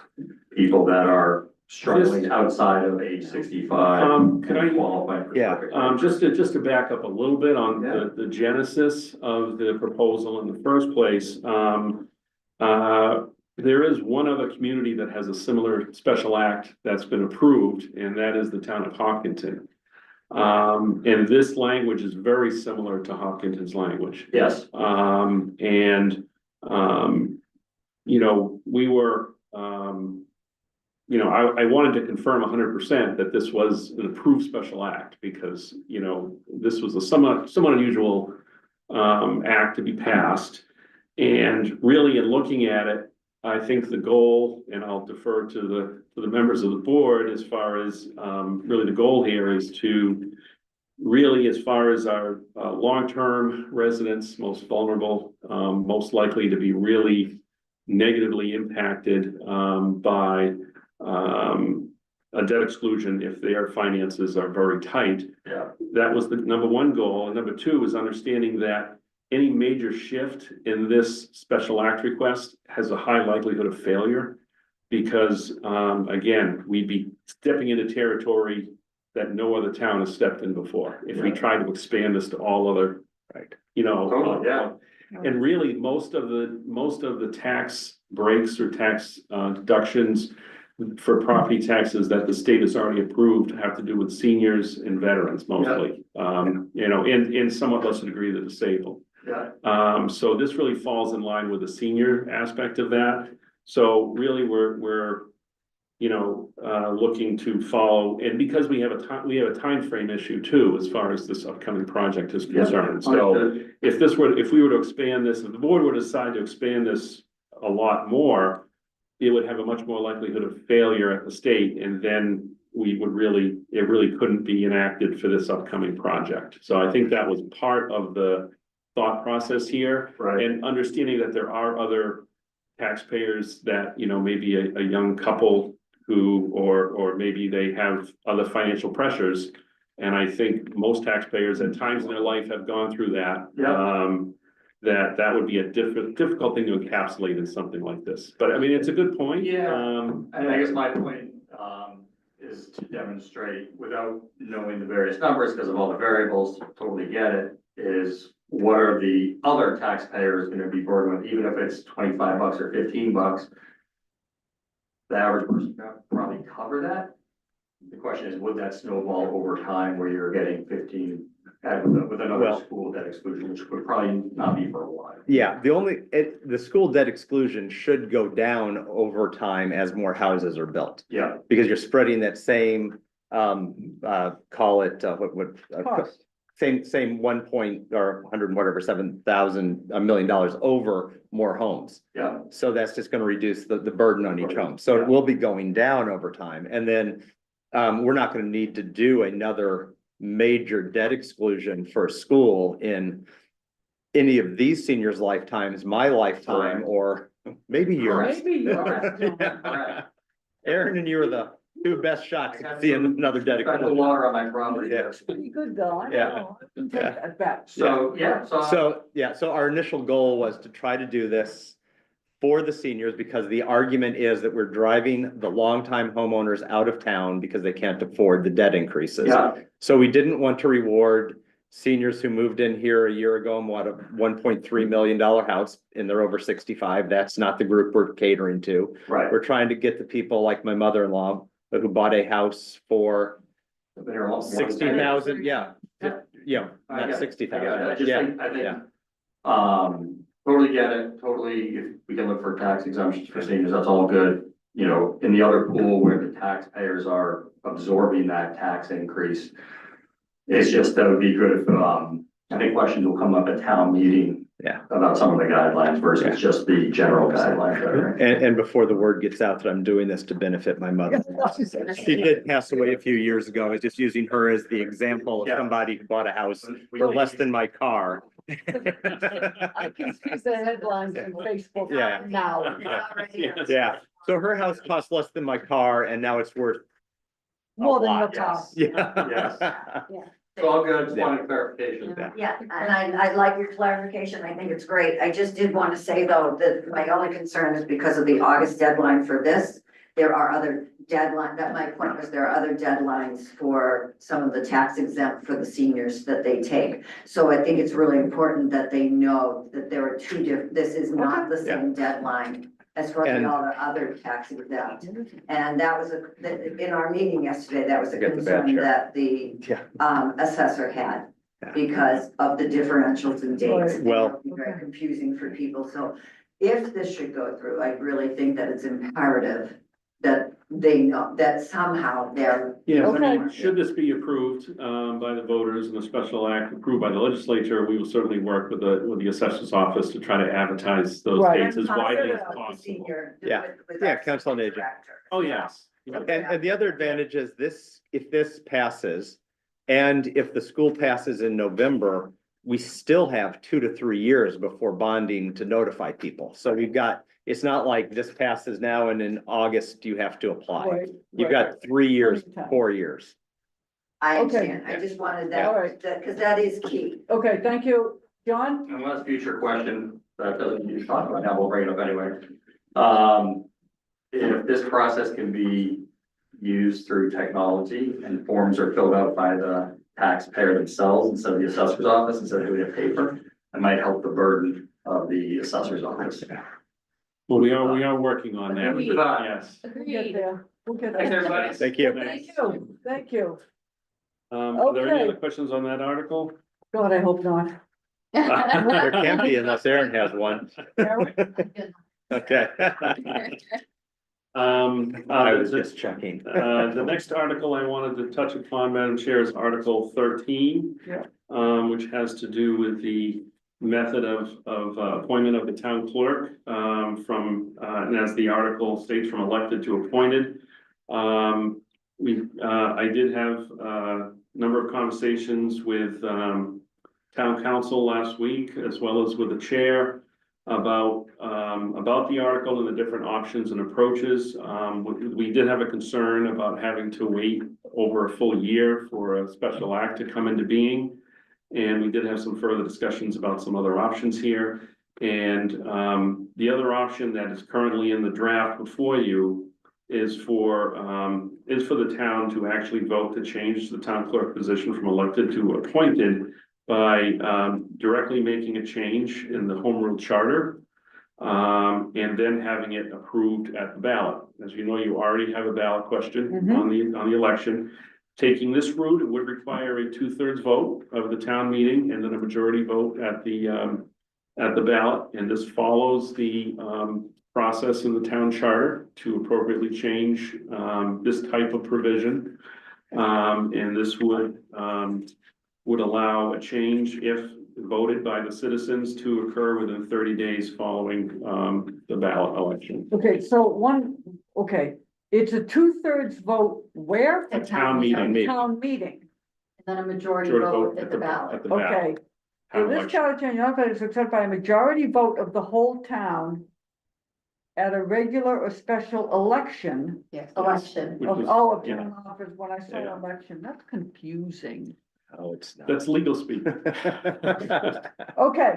people that are struggling outside of age 65? Could I- Qualify for Yeah, circuit? Just to back up a little bit on the genesis of the proposal in the first place. There is one other community that has a similar special act that's been approved, and that is the town of Hopkinton. And this language is very similar to Hopkinton's language. Yes, You know, we were, you know, I wanted to confirm 100% that this was an approved special act because, you know, this was a somewhat unusual act to be passed. And really in looking at it, I think the goal, and I'll defer to the members of the board as far as really the goal here is to really, as far as our long-term residents, most vulnerable, most likely to be really negatively impacted by a debt exclusion if their finances are very tight. yeah, That was the number one goal. And number two is understanding that any major shift in this special act request has a high likelihood of failure. Because, again, we'd be stepping into territory that no other town has stepped in before. If we try to expand this to all other, Right. you know. Totally, yeah. And really, most of the tax breaks or tax deductions for property taxes that the state has already approved have to do with seniors and veterans mostly. You know, in somewhat lesser degree, the disabled. yeah, So this really falls in line with the senior aspect of that. So really, we're you know, looking to follow, and because we have a time frame issue too, as far as this upcoming project is concerned. So understood. if we were to expand this, if the board were to decide to expand this a lot more, it would have a much more likelihood of failure at the state, and then it really couldn't be enacted for this upcoming project. So I think that was part of the thought process here. Right, And understanding that there are other taxpayers that, you know, maybe a young couple who, or maybe they have other financial pressures. And I think most taxpayers at times in their life have gone through that. That would be a difficult thing to encapsulate in something like this. But I mean, it's a good point. Yeah. and I guess my point, is to demonstrate without knowing the various numbers, because of all the variables, totally get it, is what are the other taxpayers gonna be burdened with, even if it's $25 or $15? The average person can probably cover that. The question is, would that snowball over time where you're getting 15 with another Well- school debt exclusion, which would probably not be for a while? Yeah, the school debt exclusion should go down over time as more houses are built. Yeah, Because you're spreading that same, call it, Cost. same 1 or 100, whatever, 7,000, $1 million over more homes. yeah, So that's just gonna reduce the burden on each home. So it will be going down over time. And then, we're not gonna need to do another major debt exclusion for a school in any of these seniors' lifetimes, my lifetime, Correct. or maybe yours. Maybe yours. Yeah. Aaron and you are the two best shots at seeing another Got the dedication. water on my property. Yeah. Pretty good though, I Yeah. know, I can take that back. So, yeah, So our initial goal was to try to do this for the seniors, because the argument is that we're driving the longtime homeowners out of town because they can't afford the debt increases. yeah, So we didn't want to reward seniors who moved in here a year ago and bought a $1.3 million house and they're over 65. That's not the group we're catering to. right. We're trying to get the people like my mother-in-law who bought a house for I've been here almost 60,000, yeah. Yeah. Yeah, I get not it. 60,000. I just Yeah, think, yeah. Totally get it, totally, if we can look for tax exemptions for seniors, that's all good. You know, in the other pool where the taxpayers are absorbing that tax increase. It's just, that would be good if, I think questions will come up at town meeting. Yeah. About some of the guidelines Yeah. versus just the general guidelines. Right? And before the word gets out that I'm doing this to benefit my mother. She did pass away a few years ago. I was just using her as the example of Yeah. somebody who bought a house for less than my car. I can see the headlines on Facebook Yeah. now. Yeah, so her house cost less than my car and now it's worth. a More than lot. your car. Yeah. It's all good, just wanted clarification. Yeah, and I like your clarification. I think it's great. I just did want to say though, that my only concern is because of the August deadline for this. There are other my point was there are other deadlines for some of the tax exempt for the seniors that they take. So I think it's really important that they know that there are two different, this is not the same deadline as for And- all the other tax exempt. And that was in our meeting yesterday, that was a Get the bad concern chair. that the Yeah. assessor had Yeah. because of the differentials in dates. Right. Well- It would be very confusing for people. So if this should go through, I really think that it's imperative that they know that somehow they're. Yes, I mean, Okay. should this be approved by the voters and the special act approved by the legislature, we will certainly work with the assessor's office to try to advertise those Right. dates as widely as The possible. senior Yeah. with Yeah, our council on aging. director. Oh, yes. And the other advantage is this, if this passes, and if the school passes in November, we still have 2 to 3 years before bonding to notify people. So we've got, it's not like this passes now and in August you have to apply. Right, You've right. got 3 years, Plenty of time. 4 years. I Okay. understand. I just wanted All right. that, because that is key. Okay, thank you. John? And last future question, that doesn't need to talk about now, we'll bring it up anyway. If this process can be used through technology and forms are filled out by the taxpayer themselves instead of the assessor's office, instead of doing it paper, it might help the burden of the assessor's office. Well, we are working on that. Agreed. Yes. We'll get there. We'll get Thanks, there. everybody. Thank you. Thank you. Thank you. Are there any Okay. other questions on that article? God, I hope not. There can't be unless Aaron has one. Okay. I was just checking. The next article I wanted to touch upon, Madam Chair, is Article 13. Yeah. Which has to do with the method of appointment of the town clerk, and as the article states, from elected to appointed. I did have a number of conversations with, town council last week, as well as with the chair, about the article and the different options and approaches. We did have a concern about having to wait over a full year for a special act to come into being. And we did have some further discussions about some other options here. And the other option that is currently in the draft before you is for the town to actually vote to change the town clerk position from elected to appointed by directly making a change in the home rule charter, and then having it approved at the ballot. As you know, you already have a ballot question on the election. Taking this route, it would require a 2/3 vote of the town meeting and then a majority vote at the ballot. And this follows the process in the town charter to appropriately change this type of provision. And this would allow a change if voted by the citizens to occur within 30 days following the ballot election. Okay, okay, it's a 2/3 vote where? The Town meeting. Town meeting. And then a majority Majority vote at the ballot. At the ballot. Okay. So Town this election. charter change is accepted by a majority vote of the whole town. at a regular or special election. Yes. Election. Which Of, was- oh, of yeah. town office, when I saw Yeah. election, that's confusing. Oh, it's not. That's legal speak. Okay,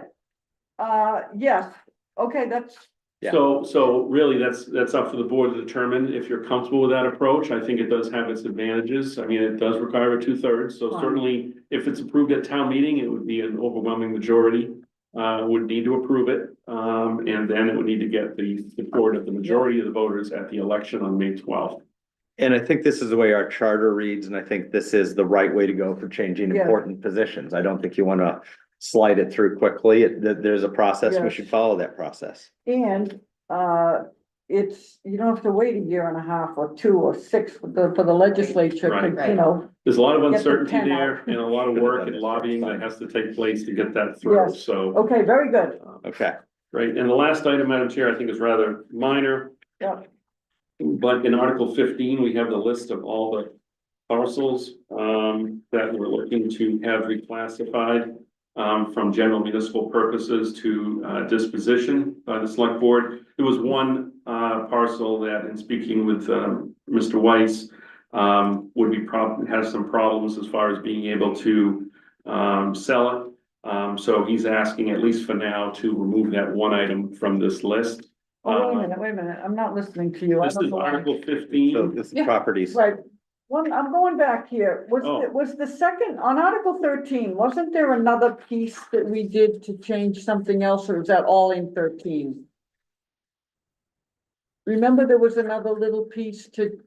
yes, okay, that's, Yeah. So really, that's up for the board to determine if you're comfortable with that approach. I think it does have its advantages. I mean, it does require a 2/3, so Fine. certainly if it's approved at town meeting, it would be an overwhelming majority. Would need to approve it, and then it would need to get the support of the majority of the voters at the election on May 12th. And I think this is the way our charter reads, and I think this is the right way to go for changing Yeah. important positions. I don't think you wanna slide it through quickly. There's a process, we Yes. should follow that process. and, it's, you don't have to wait a year and a half or 2 or 6 for the legislature, Right. to, you know, There's a lot of Get the uncertainty 10 out. there and a lot of work and lobbying that has to take place to get that through, Yes. so. okay, very good, Okay, Right, and the last item, Madam Chair, I think is rather minor. yeah, But in Article 15, we have the list of all the parcels that we're looking to have reclassified from general municipal purposes to disposition by the select board. There was one parcel that, in speaking with Mr. Weiss, would be has some problems as far as being able to sell it. So he's asking, at least for now, to remove that one item from this list. oh, wait a minute, I'm not listening to you. I This don't is know why. Article so 15. this is Yeah. properties. Right, one, I'm going back here, Oh. was the second, on Article 13, wasn't there another piece that we did to change something else, or is that all in 13? Remember there was another little piece to,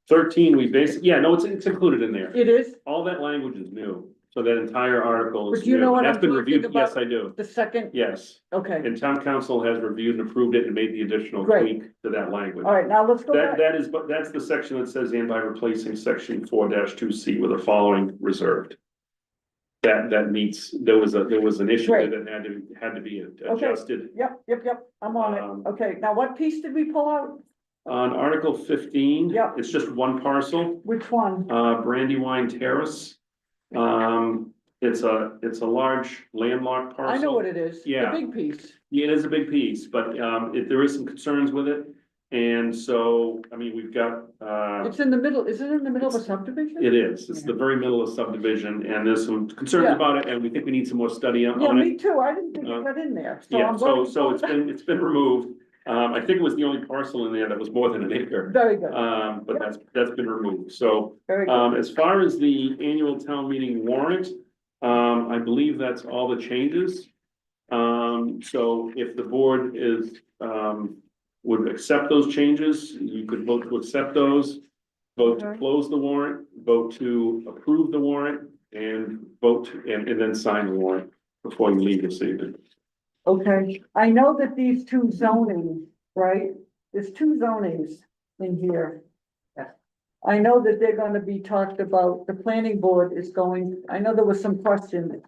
13, we basically, yeah, no, it's included in there. it is, All that language is new, so that entire article is But you know new. what That's I'm been talking reviewed, yes, about? I do, the second, yes. okay, And town council has reviewed and approved it and made the additional Great. tweak to that language. all right, now let's go That, back, that is, but that's the section that says, and by replacing section 4-2C with the following reserved. That meets, there was an issue Great. that had to be adjusted. yep, I'm on Um, it, okay, now what piece did we pull out, On Article 15. Yep. It's just one parcel. which one? Brandywine Terrace. It's a large landlocked parcel. I know what it is, the Yeah. big piece, Yeah, it is a big piece, but, there is some concerns with it. And so, I mean, we've got, it's in the middle, is it in the middle of a subdivision? it is, it's the very middle of subdivision and there's some concerns Yeah. about it and we think we need some more study on Yeah, it. me too, I didn't think it Uh, got in there, so Yeah, I'm so, going. so it's been removed. I think it was the only parcel in there that was more than an acre. Very good, But that's been removed. So, very good, as far as the annual town meeting warrant, I believe that's all the changes. So if the board is, would accept those changes, you could vote to accept those. Vote to Okay. close the warrant, vote to approve the warrant, and vote, and then sign the warrant before you leave this evening. okay, I know that these two zonings, right, there's two zonings in here. I know that they're gonna be talked about, the planning board is going, I know there was some question.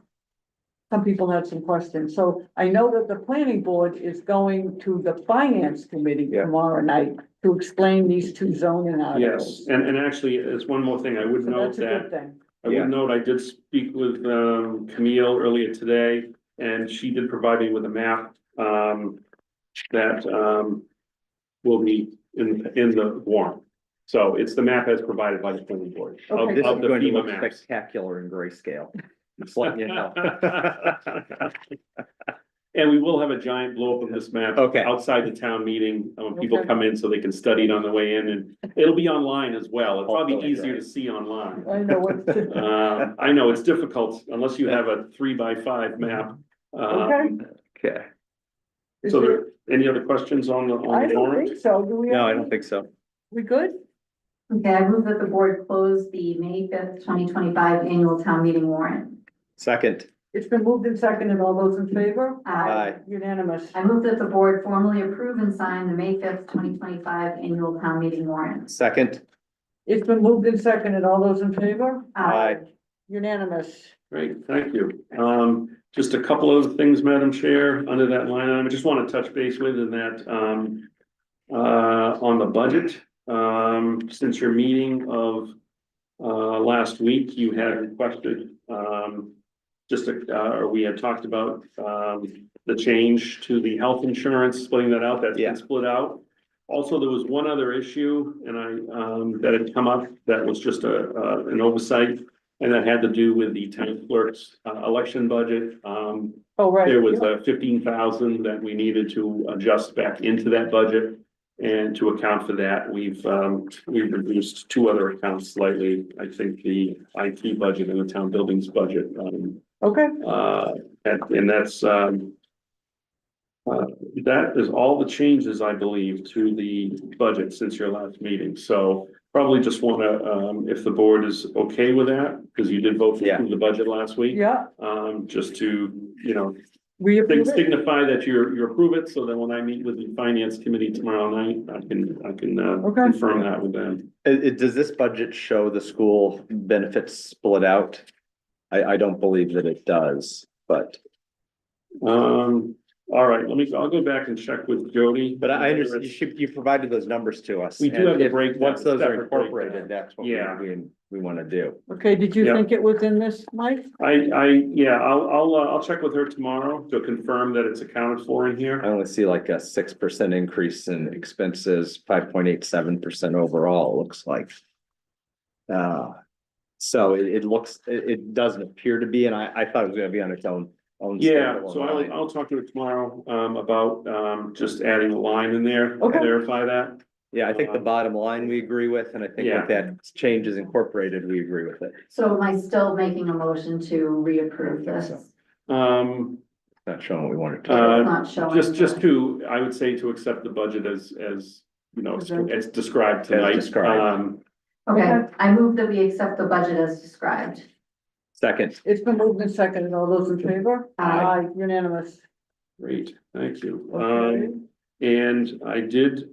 Some people had some questions, so I know that the planning board is going to the finance committee Yeah. tomorrow night to explain these two zoning Yes, articles. and actually, there's one more thing I would So note that's a good that, thing, I Yeah. would note, I did speak with, Camille earlier today, and she did provide me with a map, that, will be in the warrant. So it's the map as provided by the planning board. of- Okay. This is Of the going to FEMA look maps. spectacular in grayscale. Just letting you know. And we will have a giant blow up of this map. Okay. Outside the town meeting, when people Okay. come in so they can study it on the way in, and it'll be online as well. It'll probably be Hopefully, easier right. to see online. I know what. I know it's difficult unless you have a 3x5 map. Okay. Okay, Is So there- any other questions on I the don't warrant? think so, do we? no, have I any? don't think so. We good? Okay, I move that the board close the May 5th, 2025 annual town meeting warrant. Second, It's been moved and seconded, all those in favor? Aye. Unanimous. I move that the board formally approve and sign the May 5th, 2025 annual town meeting warrant. second, It's been moved and seconded, all those in favor? Aye. Unanimous. Great, thank you. Just a couple of things, Madam Chair, under that line item, I just want to touch base with in that, on the budget, since your meeting of, last week, you had requested, or we had talked about, the change to the health insurance, splitting that out, that's been Yeah. split out. Also, there was one other issue and that had come up that was just an oversight. And that had to do with the town clerk's, election budget. Oh, right. There was yeah. 15,000 that we needed to adjust back into that budget. And to account for that, we've reduced two other accounts slightly. I think the IT budget and the town buildings budget. Okay, And that's, that is all the changes, I believe, to the budget since your last meeting. So probably just wanna, if the board is okay with that, because you did vote Yeah. for the budget last week. yeah, Just to, we approve it. signify that you approve it, so that when I meet with the finance committee tomorrow night, I can Okay. confirm that with them. Does this budget show the school benefits split out? I don't believe that it does, but All right, I'll go back and check with Jody. I understand you provided those numbers to us. We do have and the if- breakdown, Once those are separate breakdown. incorporated, that's what Yeah. we want to do. Okay, did you Yeah. think it was in this, Mike? I'll check with her tomorrow to confirm that it's accounted for in I here. only see like a 6% increase in expenses, 5.87% overall, it looks like. So it looks, it doesn't appear to be, and I thought it was gonna be on its own. Yeah, standalone so line. I'll talk to her tomorrow, about, just adding a line in there, to Okay. verify that. Yeah, I think the bottom line we agree with, and I think Yeah. if that change is incorporated, we agree with it. So am I still making a motion to reapprove this? Um, Not showing what we wanted to. Uh, It's not showing. just to, I would say to accept the budget as, it's described tonight. described. Okay, I move that we accept the budget as described. Second, It's been moved and seconded. All those in favor? Aye. Unanimous. Great, thank you. Okay. And I did,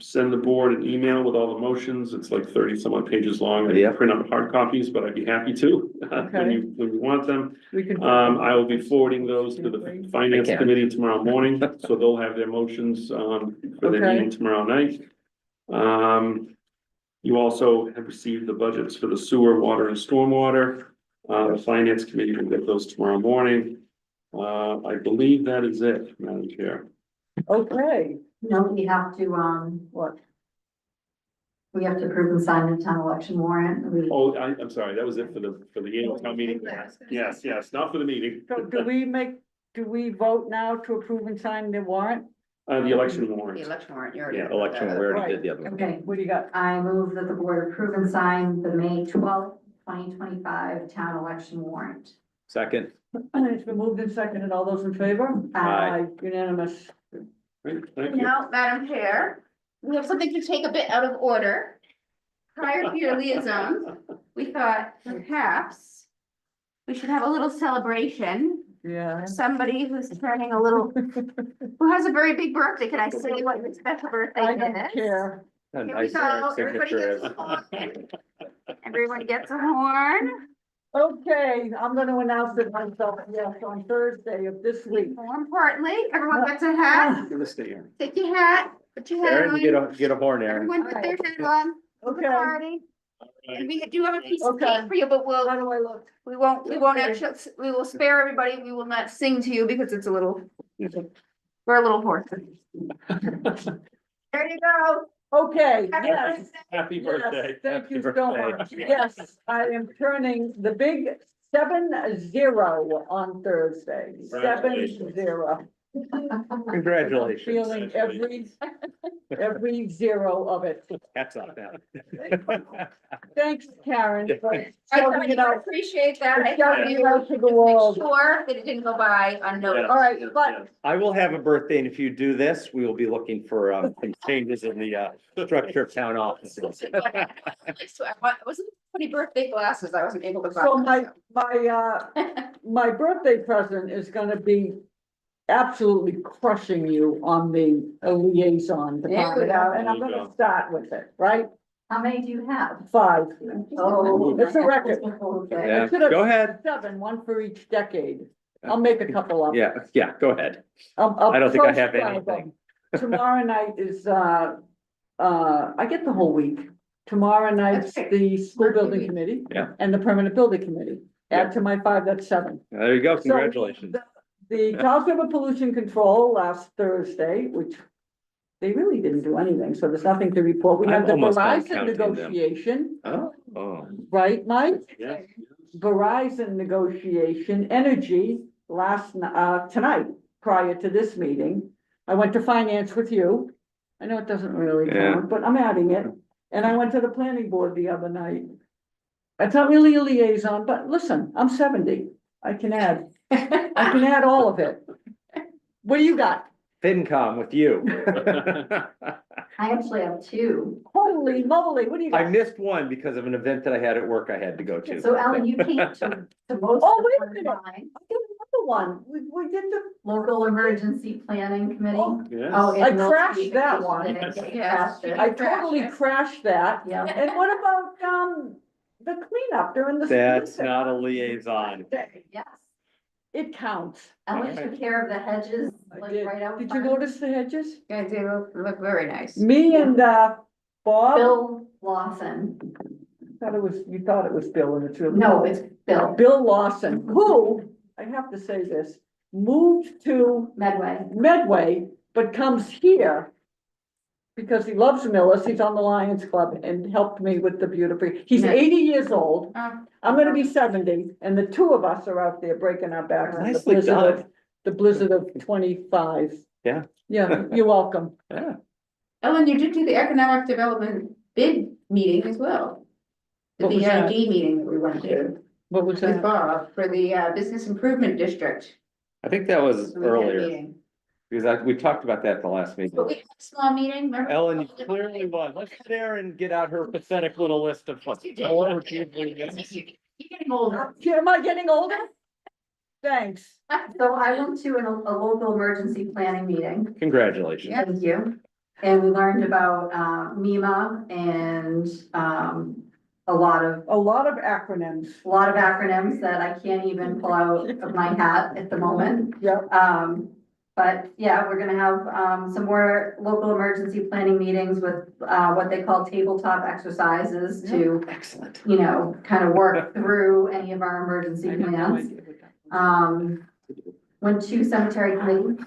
send the board an email with all the motions. It's like 30 some odd pages long. I Yeah. didn't print out hard copies, but I'd be happy to, Okay. when you want them. We can. I will be forwarding those to the finance I can. committee tomorrow morning, so they'll have their motions, for their Okay. meeting tomorrow night. You also have received the budgets for the sewer, water and stormwater. The finance committee will get those tomorrow morning. I believe that is it, Madam Chair. Okay, No, we have to, what? we have to approve and sign the town election warrant. Oh, I'm sorry, that was it for the annual town meeting. Yes, not for the meeting. So do we vote now to approve and sign the warrant? The election The warrant. election warrant, you already. Yeah, approved election, that. we already did the other one. Okay, What do you got? I move that the board approve and sign the May 12th, 2025 town election warrant. second, It's been moved and seconded. All those in favor? Aye. Unanimous. Great, thank you. Now, Madam Chair, we have something to take a bit out of order. Prior to your liaison, we thought perhaps we should have a little celebration. Yeah. Somebody who's turning a little, who has a very big birthday. Can I say what your special birthday I don't is? care. a Here we nice go. Everybody signature gets is. a horn. Everyone gets a horn. Okay, I'm gonna announce it myself, yes, on Thursday of this week. More importantly, everyone gets a hat. Give us the ear. Take your hat, put your hat Aaron, get on. get a horn, Aaron. Everyone put their hat on. for the Okay. party. And we do have a piece of Okay. cake for you, but How do I look? we won't Okay. actually, we will spare everybody. We will not sing to you because it's a little, we're a little hoarse. There you go. Okay, Happy yes, birthday. Happy yes, birthday. thank Happy you so birthday. much. Yes, I am turning the big 7-0 on Thursday, Congratulations. 7-0. Congratulations. Feeling every zero of it. Hats off now. Thanks, Karen, for I showing it out. appreciate that. I Shouting thought it you out to the make world. sure that it didn't go by unnoticed. All right, but I will have a birthday, and if you do this, we will be looking for some changes in the structure of town offices. So I wasn't putting birthday glasses. I wasn't able to. so find my birthday present is gonna be absolutely crushing you on the liaison There we department, go. and I'm gonna start with it, right? How many do you have? 5. Oh. It's a record. Okay. Yeah, I should have go ahead. 7, one for each decade. I'll make a couple up. Yeah, go ahead. I'll I don't think I have proscribe them. anything. Tomorrow night is, I get the whole week. Tomorrow night's Okay. the school building committee. Yeah. And the permanent building committee. Add to my 5, that's 7. There you go, So congratulations. The Taos River Pollution Control last Thursday, which they really didn't do anything, so there's nothing to report. We I'm have the almost done Verizon counting them. negotiation, Oh, right, Mike? Yeah. Verizon negotiation, energy tonight, prior to this meeting. I went to finance with you. I know it doesn't really Yeah. count, but I'm adding it. And I went to the planning board the other night. It's not really a liaison, but listen, I'm 70. I can add all of it. What do you got? FinCom with you. I actually have two. Holy moly, what do you I got? missed one because of an event that I had at work I had to go to. So Ellen, you came to most Oh, of wait a the minute. mine. I did another one. We did the, Local Emergency Planning Committee. Yes. Oh, I and crashed that one. Notification. Yes. Crashed it. I totally crashed that. Yeah. And what about, the cleanup during the? That's not a liaison. Yes. It counts. Ellen took care of the hedges, I like did. right out Did you front. notice the hedges? Yeah, they look very nice. Me and, Bob, Bill Lawson. you thought it was Bill and it's really. No, it's Bill Bill Lawson, who, I have to say this, moved to Medway. Medway, but comes here because he loves Millis, he's on the Lions Club and helped me with the beautiful, he's Yeah. 80 years old. Oh. I'm gonna be 70, and the two of us are out there breaking our backs. in the Nicely blizzard done. of- The blizzard of 25. Yeah. Yeah, you're welcome. Yeah. Ellen, you did do the economic development bid meeting as well. The What was that? BID meeting that we went to What was with that? Bob for the Business Improvement District. I think that was We had a earlier, meeting. because we talked about that at the last meeting. But we had a small meeting, remember? Ellen, you clearly won. Let's sit there and get out her pathetic little list of. You did. You're getting older. Am I getting older? Thanks. So I went to a local emergency planning meeting. Congratulations. Yeah. Thank you. And we learned about MEMA and a lot of A lot of acronyms. acronyms that I can't even pull out of my hat at the moment. Yep. But yeah, we're gonna have some more local emergency planning meetings with what they call tabletop exercises to, Excellent. you know, kind of work through any of our emergency I have no plans. idea what that- Went to cemetery committee,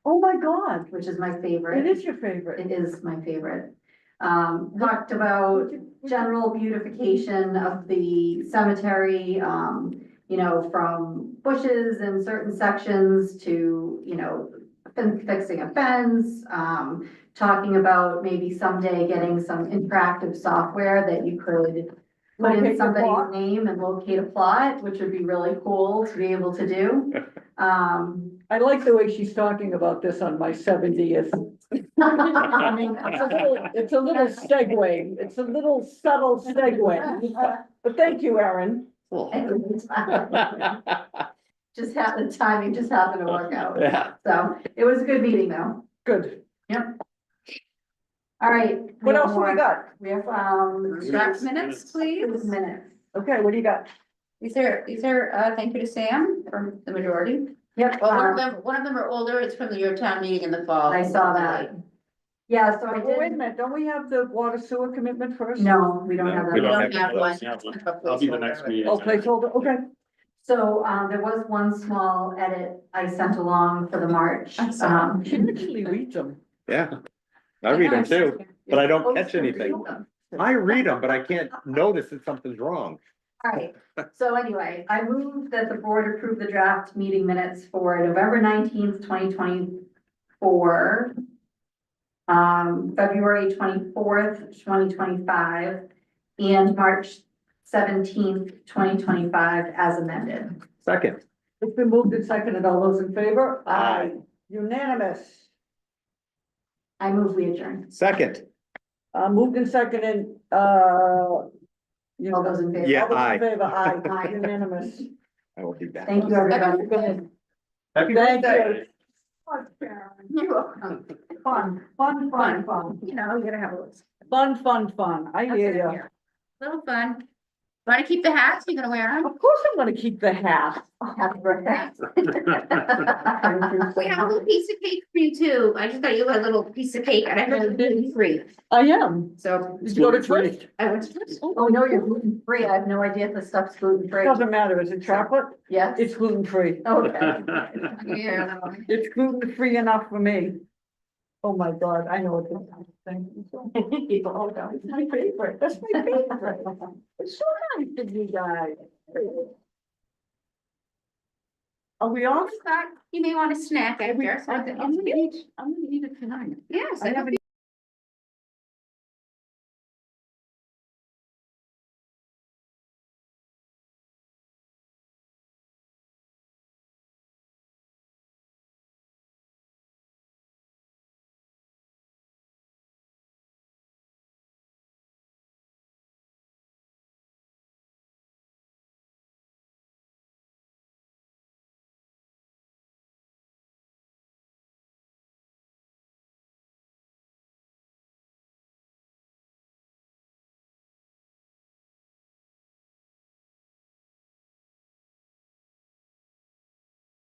Oh, my God. which is my It favorite. is your favorite. It is my favorite. Talked about general beautification of the cemetery, you know, from bushes in certain sections to, you know, fixing a fence, talking about maybe someday getting some interactive software that you could put Locate in your somebody's plot. name and locate a plot, which would be really cool to be able to do. I like the way she's talking about this on my 70th. I mean, it's a little segue. It's a little subtle segue. But thank you, Erin. Just had the timing just happened to work out. Yeah. So it was a good meeting though. Good. All right. What have else do we more. got? We have, Draft minutes, please. minutes. Okay, what do you got? Is there, thank you to Sam from the majority? Yep. Well, one of them are older. It's from your town meeting in the fall. I saw that. Yeah, so I Oh, wait a did, minute, don't we have the water sewer commitment first? no, we don't have We that. don't don't have have one. I'll be the next meeting. Oh, placeholder, okay. So, there was one small edit I sent along for the March. I saw. She actually reads them. Yeah. I read them too, but I don't catch anything. All I read them, but I can't notice that something's wrong. right, so anyway, I move that the board approve the draft meeting minutes for November 19th, 2024. February 24th, 2025, and March 17th, 2025 as amended. Second. It's been moved and seconded. All those in favor? Aye. Unanimous. I move we adjourn. Second. Moved and seconded, All those in favor? Yeah. All those aye. in favor, aye, Aye. unanimous. I will be back. Thank you, everybody. Good. Happy Thank birthday. you. You're welcome. Fun. You know, you gotta have a little. Fun. I hear you. Little fun. Want to keep the hats? You gonna wear them? Of course I'm gonna keep the hat. Happy birthday. We have a little piece of cake for you too. I just got you a little piece of cake and I heard it's gluten free. I am. So Did you go to church? I went to church. Oh, no, you're gluten free. I have no idea if the stuff's gluten free. Doesn't matter, is it chocolate? Yes. It's gluten free. Okay. Yeah. It's gluten free enough for me. Oh my God, I know what this thing. People, oh, no, it's my favorite, that's my favorite. It's so nice to you guys. Are we all? You may want a snack after. I'm gonna eat it tonight. Yes, I haven't